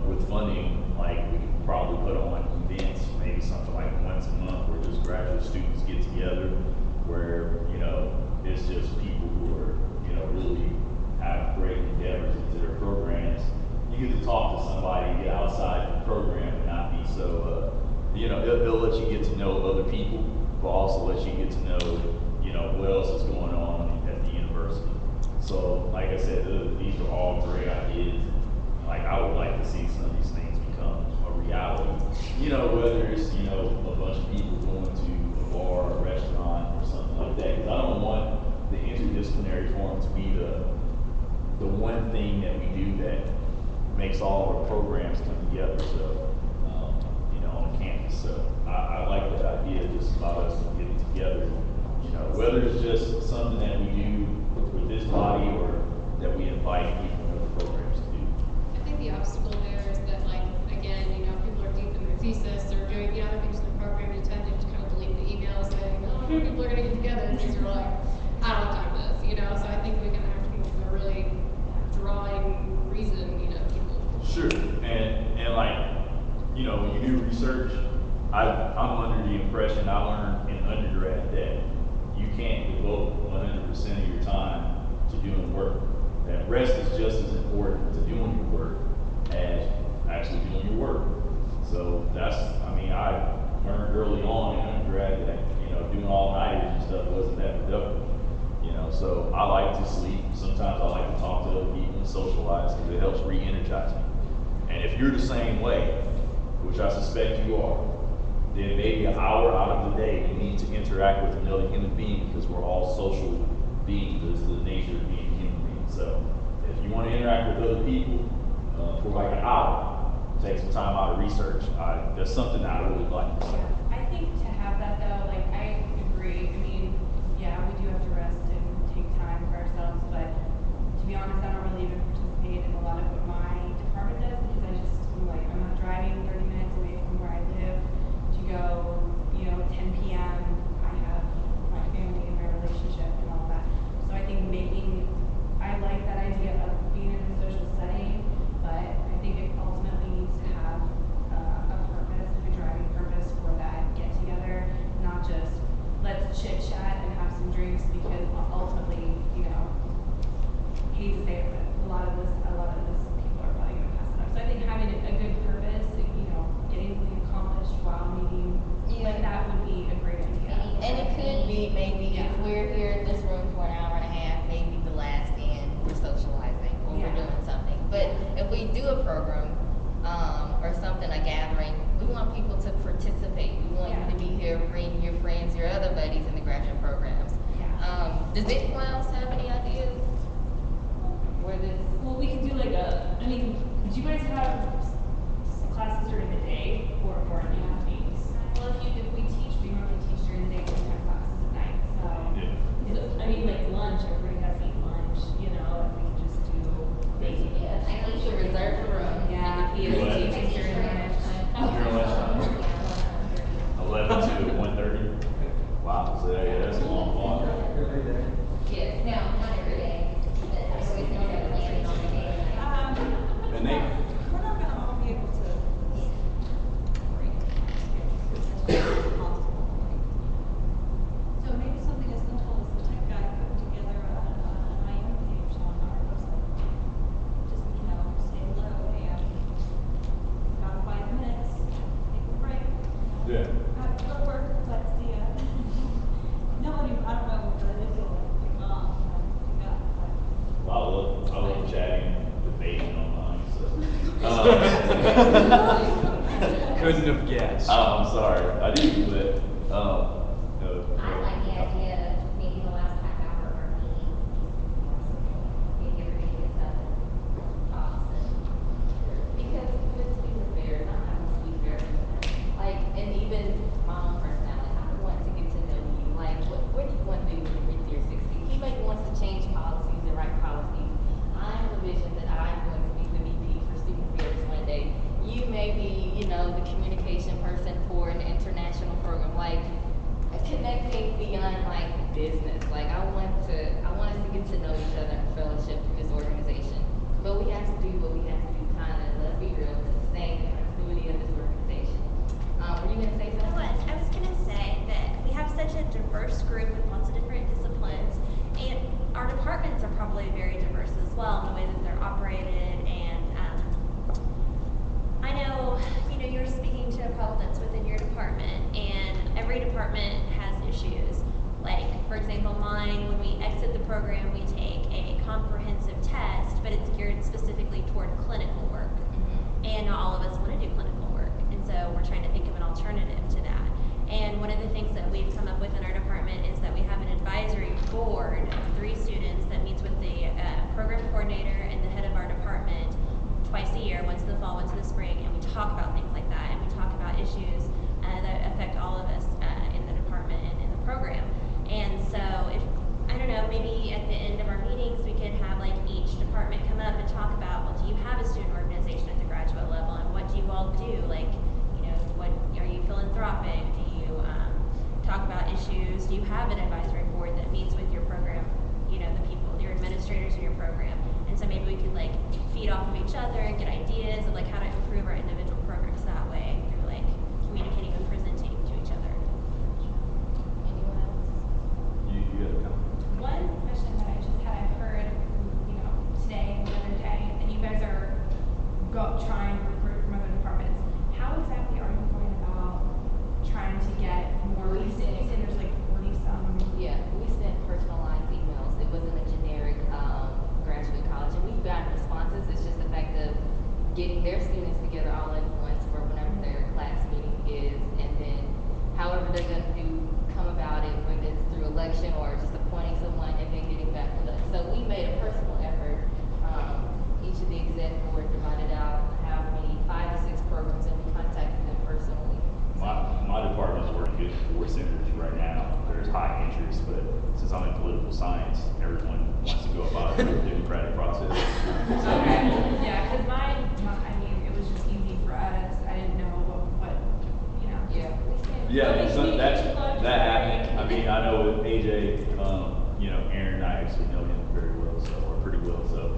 S1: with funding, we could probably put on events, maybe something like once a month where just graduate students get together, where it's just people who are really have great endeavors into their programs. You get to talk to somebody, get outside the program, and not be so, they'll let you get to know other people, but also let you get to know, what else is going on at the university. So, like I said, these are all great ideas. I would like to see some of these things become a reality. Whether it's, a bunch of people going to a bar or a restaurant or something like that. Because I don't want the interdisciplinary forum to be the one thing that we do that makes all our programs come together. So, on campus. So I like that idea just about us getting together. Whether it's just something that we do with this body or that we invite people in other programs to do.
S7: I think the obstacle there is that, again, people are deep in their thesis or doing, other things in the program, you tend to just kind of delete the emails saying, oh, people are going to get together, and things are I don't have time for this, so I think we can have people who are really drawing reason, people.
S1: Sure, and when you do research, I'm under the impression I learned in undergrad that you can't devote 100% of your time to doing work. That rest is just as important to doing your work as actually doing your work. So that's, I mean, I learned early on in undergrad that, doing all-nighters and stuff wasn't that productive. So I like to sleep. Sometimes I like to talk to other people and socialize because it helps re-energize me. And if you're the same way, which I suspect you are, then maybe an hour out of the day you need to interact with another human being because we're all social beings. This is the nature of being a human being. So if you want to interact with other people for like an hour, take some time out of research. That's something that I really like.
S14: Yeah, I think to have that though, like I agree. I mean, yeah, we do have to rest and take time for ourselves, but to be honest, I don't really even participate in a lot of what my department does because I'm not driving 30 minutes away from where I live to go, 10 p.m. I have my family and my relationship and all that. So I think I like that idea of being in a social setting, but I think it ultimately needs to have a purpose, like a driving purpose for that get together, not just let's chit chat and have some drinks because ultimately, hate to say it, but a lot of this people are probably going to pass it up. So I think having a good purpose, getting something accomplished while meeting, like that would be a great idea.
S2: And it could be maybe if we're here in this room for an hour and a half, maybe the last end we're socializing or we're doing something. But if we do a program or something, a gathering, we want people to participate. We want you to be here, bring your friends, your other buddies in the graduate programs. Does anyone else have any ideas?
S9: Well, we could do do you guys have classes during the day or in the evenings?
S14: Well, if we teach, we normally teach during the day, we have classes at night, so.
S9: Like lunch, everybody has to eat lunch, if we could just do.
S2: I think we should reserve the room.
S14: Yeah,
S2: And the PhD teachers during lunchtime.
S1: 11 to 1:30. Wow, so that's a long walk.
S11: Yes, no, not every day, but I always know that we're leaving on the day.
S1: And they,
S12: We're not gonna all be able to. So maybe something as simple as the tech guy putting together an IM page on our website. Just, say hello, and about 5 minutes, take a break.
S1: yeah.
S12: Go work, but nobody, I don't know, but it will pick up,
S1: Well, I love chatting, debating online, so.
S4: Couldn't have guessed.
S1: I'm sorry, I didn't, but,
S11: I like the idea of maybe the last half hour of our meeting, maybe everybody gets up and talks
S2: Because let's be fair, not having to be fair. And even my own personality, I want to get to know you. What do you want to do with your 60? He maybe wants to change policies and write policies. I have a vision that I'm going to be the VP for student affairs one day. You may be, the communication person for an international program. Connecting beyond business. I want us to get to know each other and fellowship through this organization. But we have to do what we have to do, let's be real, to sustain the continuity of this organization. Were you gonna say something?
S15: I was gonna say that we have such a diverse group with lots of different disciplines, and our departments are probably very diverse as well in the way that they're operated. And I know, you were speaking to a problem that's within your department, and every department has issues. For example, mine, when we exit the program, we take a comprehensive test, but it's geared specifically toward clinical work. And not all of us want to do clinical work, and so we're trying to think of an alternative to that. And one of the things that we've come up with in our department is that we have an advisory board of 3 students that meets with the program coordinator and the head of our department twice a year, once in the fall, once in the spring, and we talk about things like that, and we talk about issues that affect all of us in the department and in the program. And so maybe at the end of our meetings, we could have each department come up and talk about, well, do you have a student organization at the graduate level, and what do you all do? What are you philanthropic? Do you talk about issues? Do you have an advisory board that meets with your program, the people, your administrators in your program? And so maybe we could feed off of each other and get ideas of how to improve our individual programs that way through communicating and presenting to each other.
S2: Anyone else?
S1: you got a comment?
S14: One question that I just had, I've heard, today and the other day, that you guys are
S2: evaluation or just appointing someone and then getting back with us. So we made a personal effort. Each of the exec board divided out how many 5 to 6 programs and we contacted them personally.
S1: My department is working with 4 senators right now. There's high interest, but since I'm in political science, everyone wants to go about the democratic process.
S14: Okay, yeah, cause I mean, it was just easy for us, I didn't know what, you know.
S1: Yeah, that happened. I mean, I know with AJ, you know, Aaron and I actually know him very well, so, or pretty well, so,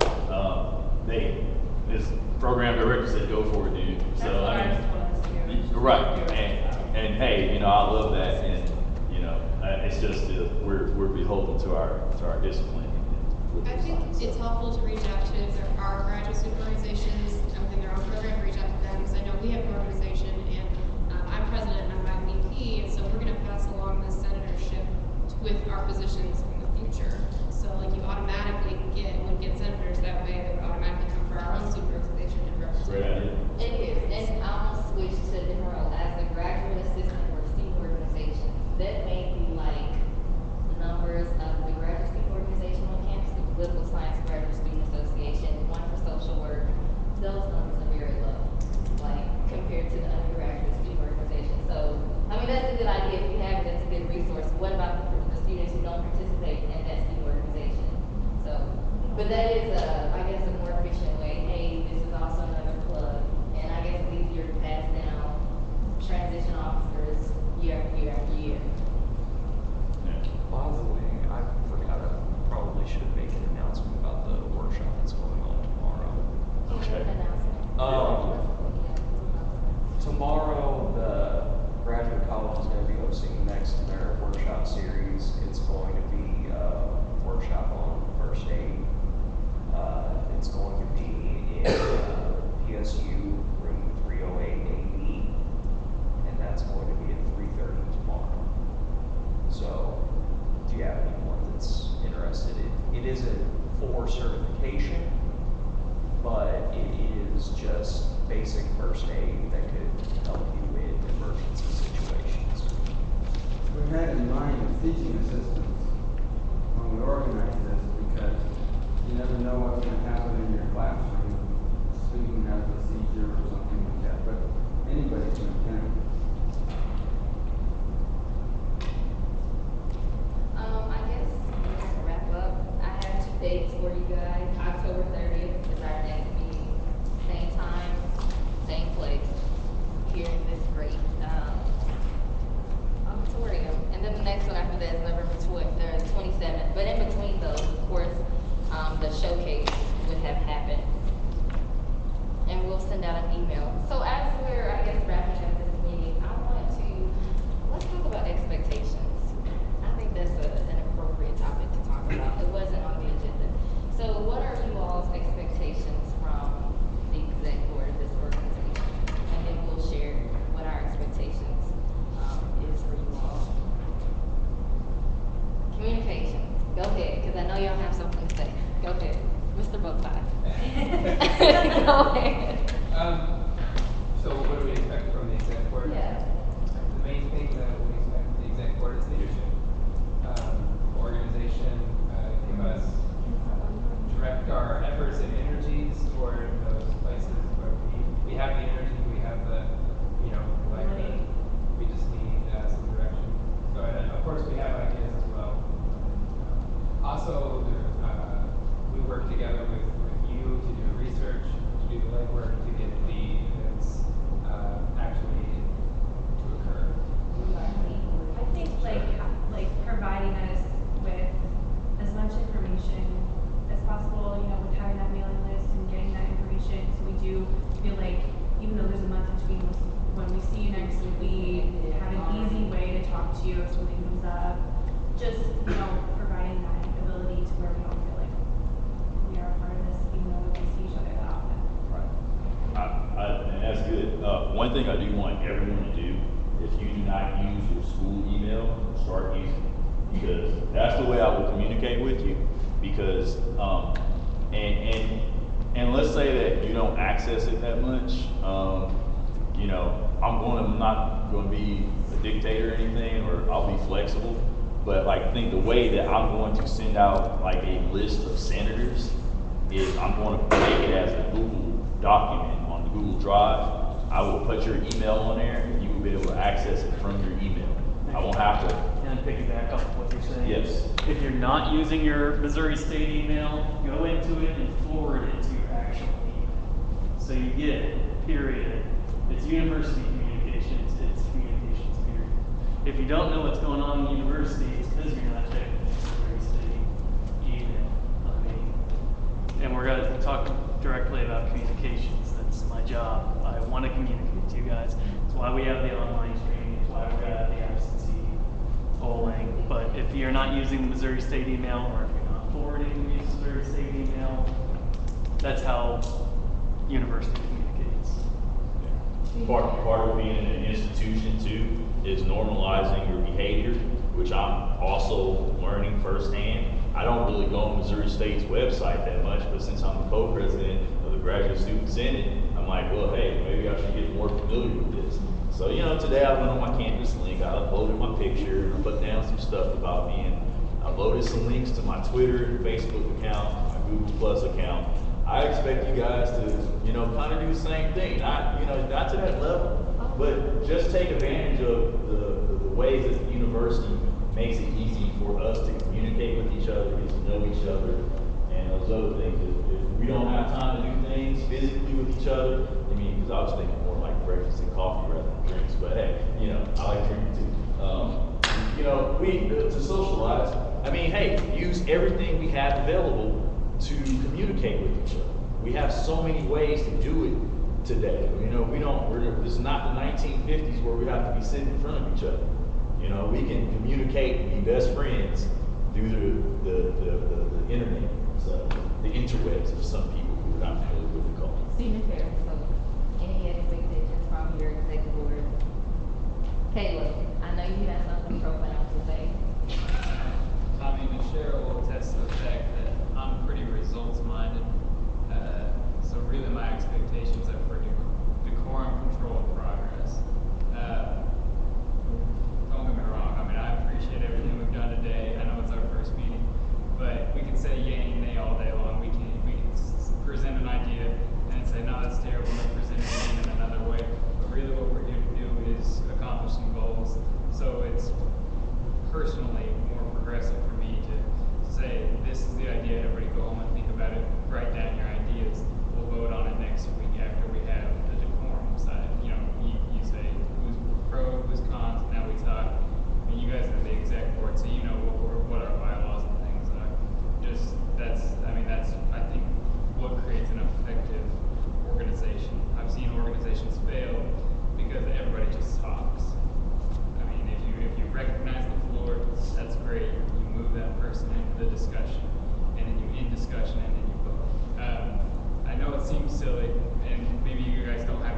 S1: this program director said, go for it, dude. So, I mean, right, and hey, you know, I love that, and, you know, it's just, we're beholden to our discipline.
S7: I think it's helpful to reach out to if there are graduate student organizations within their own program, reach out to them, because I know we have an organization, and I'm president and I'm my VP, and so we're gonna pass along this senatorship with our positions in the future. So like you automatically would get senators that way, they would automatically come for our own student organization and represent.
S2: It is, and I'm gonna switch to a different role as a graduate assistant for student organizations. That may be like the numbers of the graduate student organization on campus, the political science graduate student association, one for social work. Those numbers are very low, like compared to the undergraduate student organization. So, I mean, that's a good idea. If you have it, that's a good resource. What about the students who don't participate in that student organization? So, but that is, I guess, a more efficient way. Hey, this is also another plug, and I guess it's easier to pass down transition officers year after year after year.
S4: By the way, I forgot, I probably should make an announcement about the workshop that's going on tomorrow.
S1: Okay.
S4: Tomorrow, the graduate college is going to be hosting next to their workshop series. It's going to be a workshop on first aid. It's going to be in PSU room 308AE, and that's going to be at 3:30 tomorrow. So, if you have anyone that's interested, it isn't for certification, but it is just basic first aid that could help you in emergency situations.
S3: We had in mind the teaching assistants when we organized this, because you never know what's going to happen in your classroom. A student has a seizure or something like that, but anybody can attend.
S2: I guess to wrap up, I have 2 dates for you guys. October 30th is our next meeting. Same time, same place, here in this great auditorium. And then the next one after that is November 27th. But in between those, of course, the showcase would have happened. And we'll send out an email. So as we're, I guess, wrapping up this meeting, let's talk about expectations. I think that's an appropriate topic to talk about. It wasn't on the agenda. So what are you all's expectations from the exec board of this organization? And then we'll share what our expectations is for you all. Communication. Go ahead, because I know y'all have something to say. Go ahead. Mr. Bowtie. Go ahead.
S6: So what do we expect from the exec board?
S2: Yeah.
S6: The main thing that we expect from the exec board is leadership. Organization, give us, direct our efforts and energies toward those places where we have the energy, we have the, you know, we just need some direction. So, of course, we have ideas as well. Also, we work together with you to do research, to do the legwork, to get the events actually to occur.
S14: I think like providing us with as much information as possible, you know, with having that mailing list and getting that information, so we do feel like even though there's a month between when we see you next, we have an easy way to talk to you if something comes up. Just, you know, providing that ability to where we don't feel like we are a part of this, even though we don't see each other that often.
S1: And that's good. One thing I do want everyone to do, if you do not use your school email, start using it. Because that's the way I will communicate with you. Because, and let's say that you don't access it that much, you know, I'm not going to be a dictator or anything, or I'll be flexible. But like, I think the way that I'm going to send out like a list of senators is I'm going to make it as a Google document on the Google Drive. I will put your email on there, and you will be able to access it from your email. I won't have to.
S5: And piggyback off what you're saying.
S1: Yes.
S5: If you're not using your Missouri State email, go into it and forward it to your actual email. So you get it, period. It's university communications, it's communications, period. If you don't know what's going on in the university, it's because you're not checking the Missouri State email. I mean, and we're going to talk directly about communications. That's my job. I want to communicate to you guys. That's why we have the online training. It's why we're going to have the absentee polling. But if you're not using the Missouri State email, or if you're not forwarding the Missouri State email, that's how university communicates.
S1: Part of being in an institution too is normalizing your behavior, which I'm also learning firsthand. I don't really go on Missouri State's website that much, but since I'm the co-president of the Graduate Student Senate, I'm like, well, hey, maybe I should get more familiar with this. So, you know, today I went on my campus link, I uploaded my picture, and I put down some stuff about me, and I loaded some links to my Twitter and Facebook account, my Google Plus account. I expect you guys to, you know, kind of do the same thing. Not, you know, not to that level, but just take advantage of the ways that the university makes it easy for us to communicate with each other, get to know each other, and those other things. If we don't have time to do things physically with each other, I mean, because I was thinking more like breakfast and coffee rather than drinks, but hey, you know, I like drinking too. You know, to socialize, I mean, hey, use everything we have available to communicate with each other. We have so many ways to do it today. You know, this is not the 1950s where we have to be sitting in front of each other. You know, we can communicate and be best friends through the internet, so the interwebs, as some people who are not familiar with the culture.
S2: Student affairs, so any expectations from your executive board? Caleb, I know you have something profound to say.
S6: I mean, Cheryl will attest to the fact that I'm pretty results minded. So really my expectations are for decorum, control, and progress. Don't get me wrong, I mean, I appreciate everything we've done today. I know it's our first meeting, but we can say yay and nay all day long. We can present an idea and say, no, that's terrible, let's present it in another way. But really what we're here to do is accomplish some goals. So it's personally more progressive for me to say, this is the idea, everybody go home and think about it, write down your ideas. We'll vote on it next week after we have the decorum side. You know, you say who's pro, who's cons, now we talk. I mean, you guys are the exec board, so you know what our bylaws and things are. That's I think what creates an effective organization. I've seen organizations fail because everybody just talks. I mean, if you recognize the floor, that's great. You move that person into the discussion, and then you end discussion, and then you vote. I know it seems silly, and maybe you guys don't have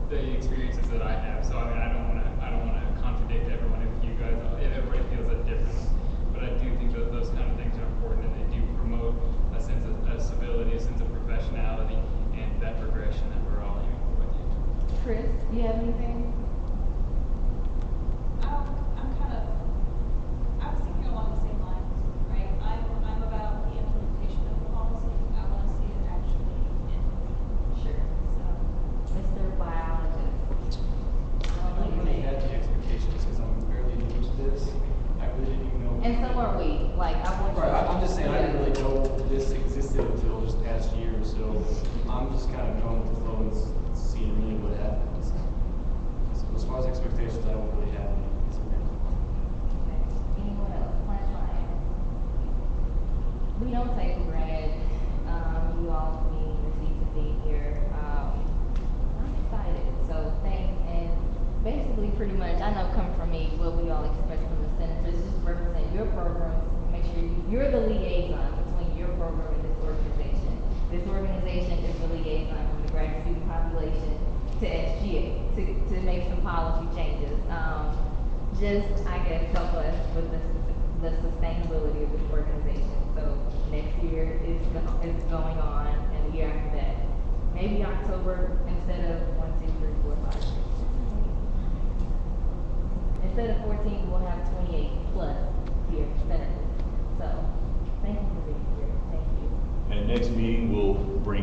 S6: the experiences that I have. So I mean, I don't want to contradict everyone if everybody feels that differently. But I do think that those kind of things are important, and they do promote a sense of civility, a sense of professionality, and that progression that we're all aiming for with you.
S2: Chris, do you have anything?
S16: I was thinking along the same lines, right? I'm about the implementation of the policy. I want to see it actually implemented.
S2: Sure. So, Mr. Biologist.
S8: I don't really have the expectations because I'm fairly new to this. I really didn't know.
S2: And so are we. Like, I want
S8: Right,
S2: you
S8: I'm just saying I didn't really know this existed until this past year, so I'm just kind of going with the flow and seeing really what happens. So as far as expectations, I don't really have any.
S2: Anyone else? Last line. We don't take for granted you all being received to be here. I'm excited. So thanks. And basically, pretty much, I know coming from me, what we all expect from the senators is just represent your programs. Make sure you're the liaison between your program and this organization. This organization is the liaison from the graduate student population to SGA to make some policy changes. Just, I guess, help us with the sustainability of this organization. So next year is going on, and the year after that, maybe October instead of 1, 2, 3, 4, 5, 6, 7, 8. Instead of 14, we'll have 28 plus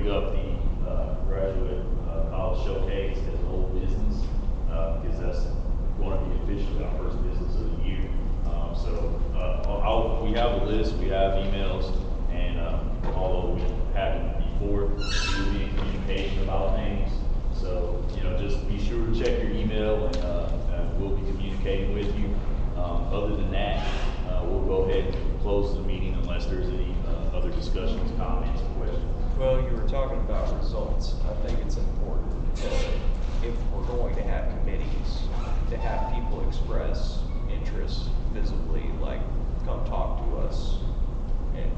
S1: bring up the graduate college showcase as an old business, because that's going to be officially our first business of the year. We have a list, we have emails, and although we haven't before, we'll be in communication about things. So, just be sure to check your email, and we'll be communicating with you. Other than that, we'll go ahead and close the meeting unless there's any other discussions, comments, or questions.
S4: Well, you were talking about results. I think it's important to, if we're going to have committees, to have people express interest visibly, like come talk to us. And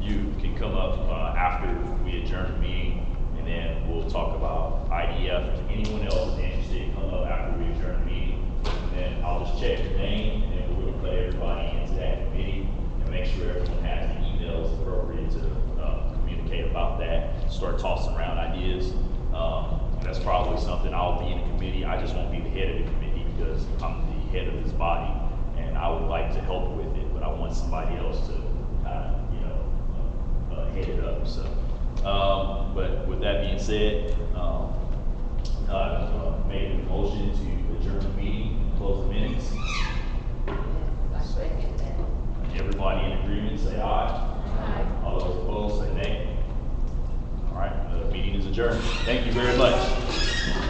S1: you can come up after we adjourn the meeting, and then we'll talk about IDF. If anyone else is interested, come up after we adjourn the meeting, and then I'll just check your name, and then we're going to put everybody into that committee and make sure everyone has the emails appropriate to communicate about that. Start tossing around ideas. That's probably something I'll be in a committee. I just won't be the head of the committee because I'm the head of this body, and I would like to help with it, but I want somebody else to head it up. So, but with that being said, made a motion to adjourn the meeting and close the minutes. Everybody in agreement, say aye. Aye. All those opposed, say nay. All right, the meeting is adjourned. Thank you very much.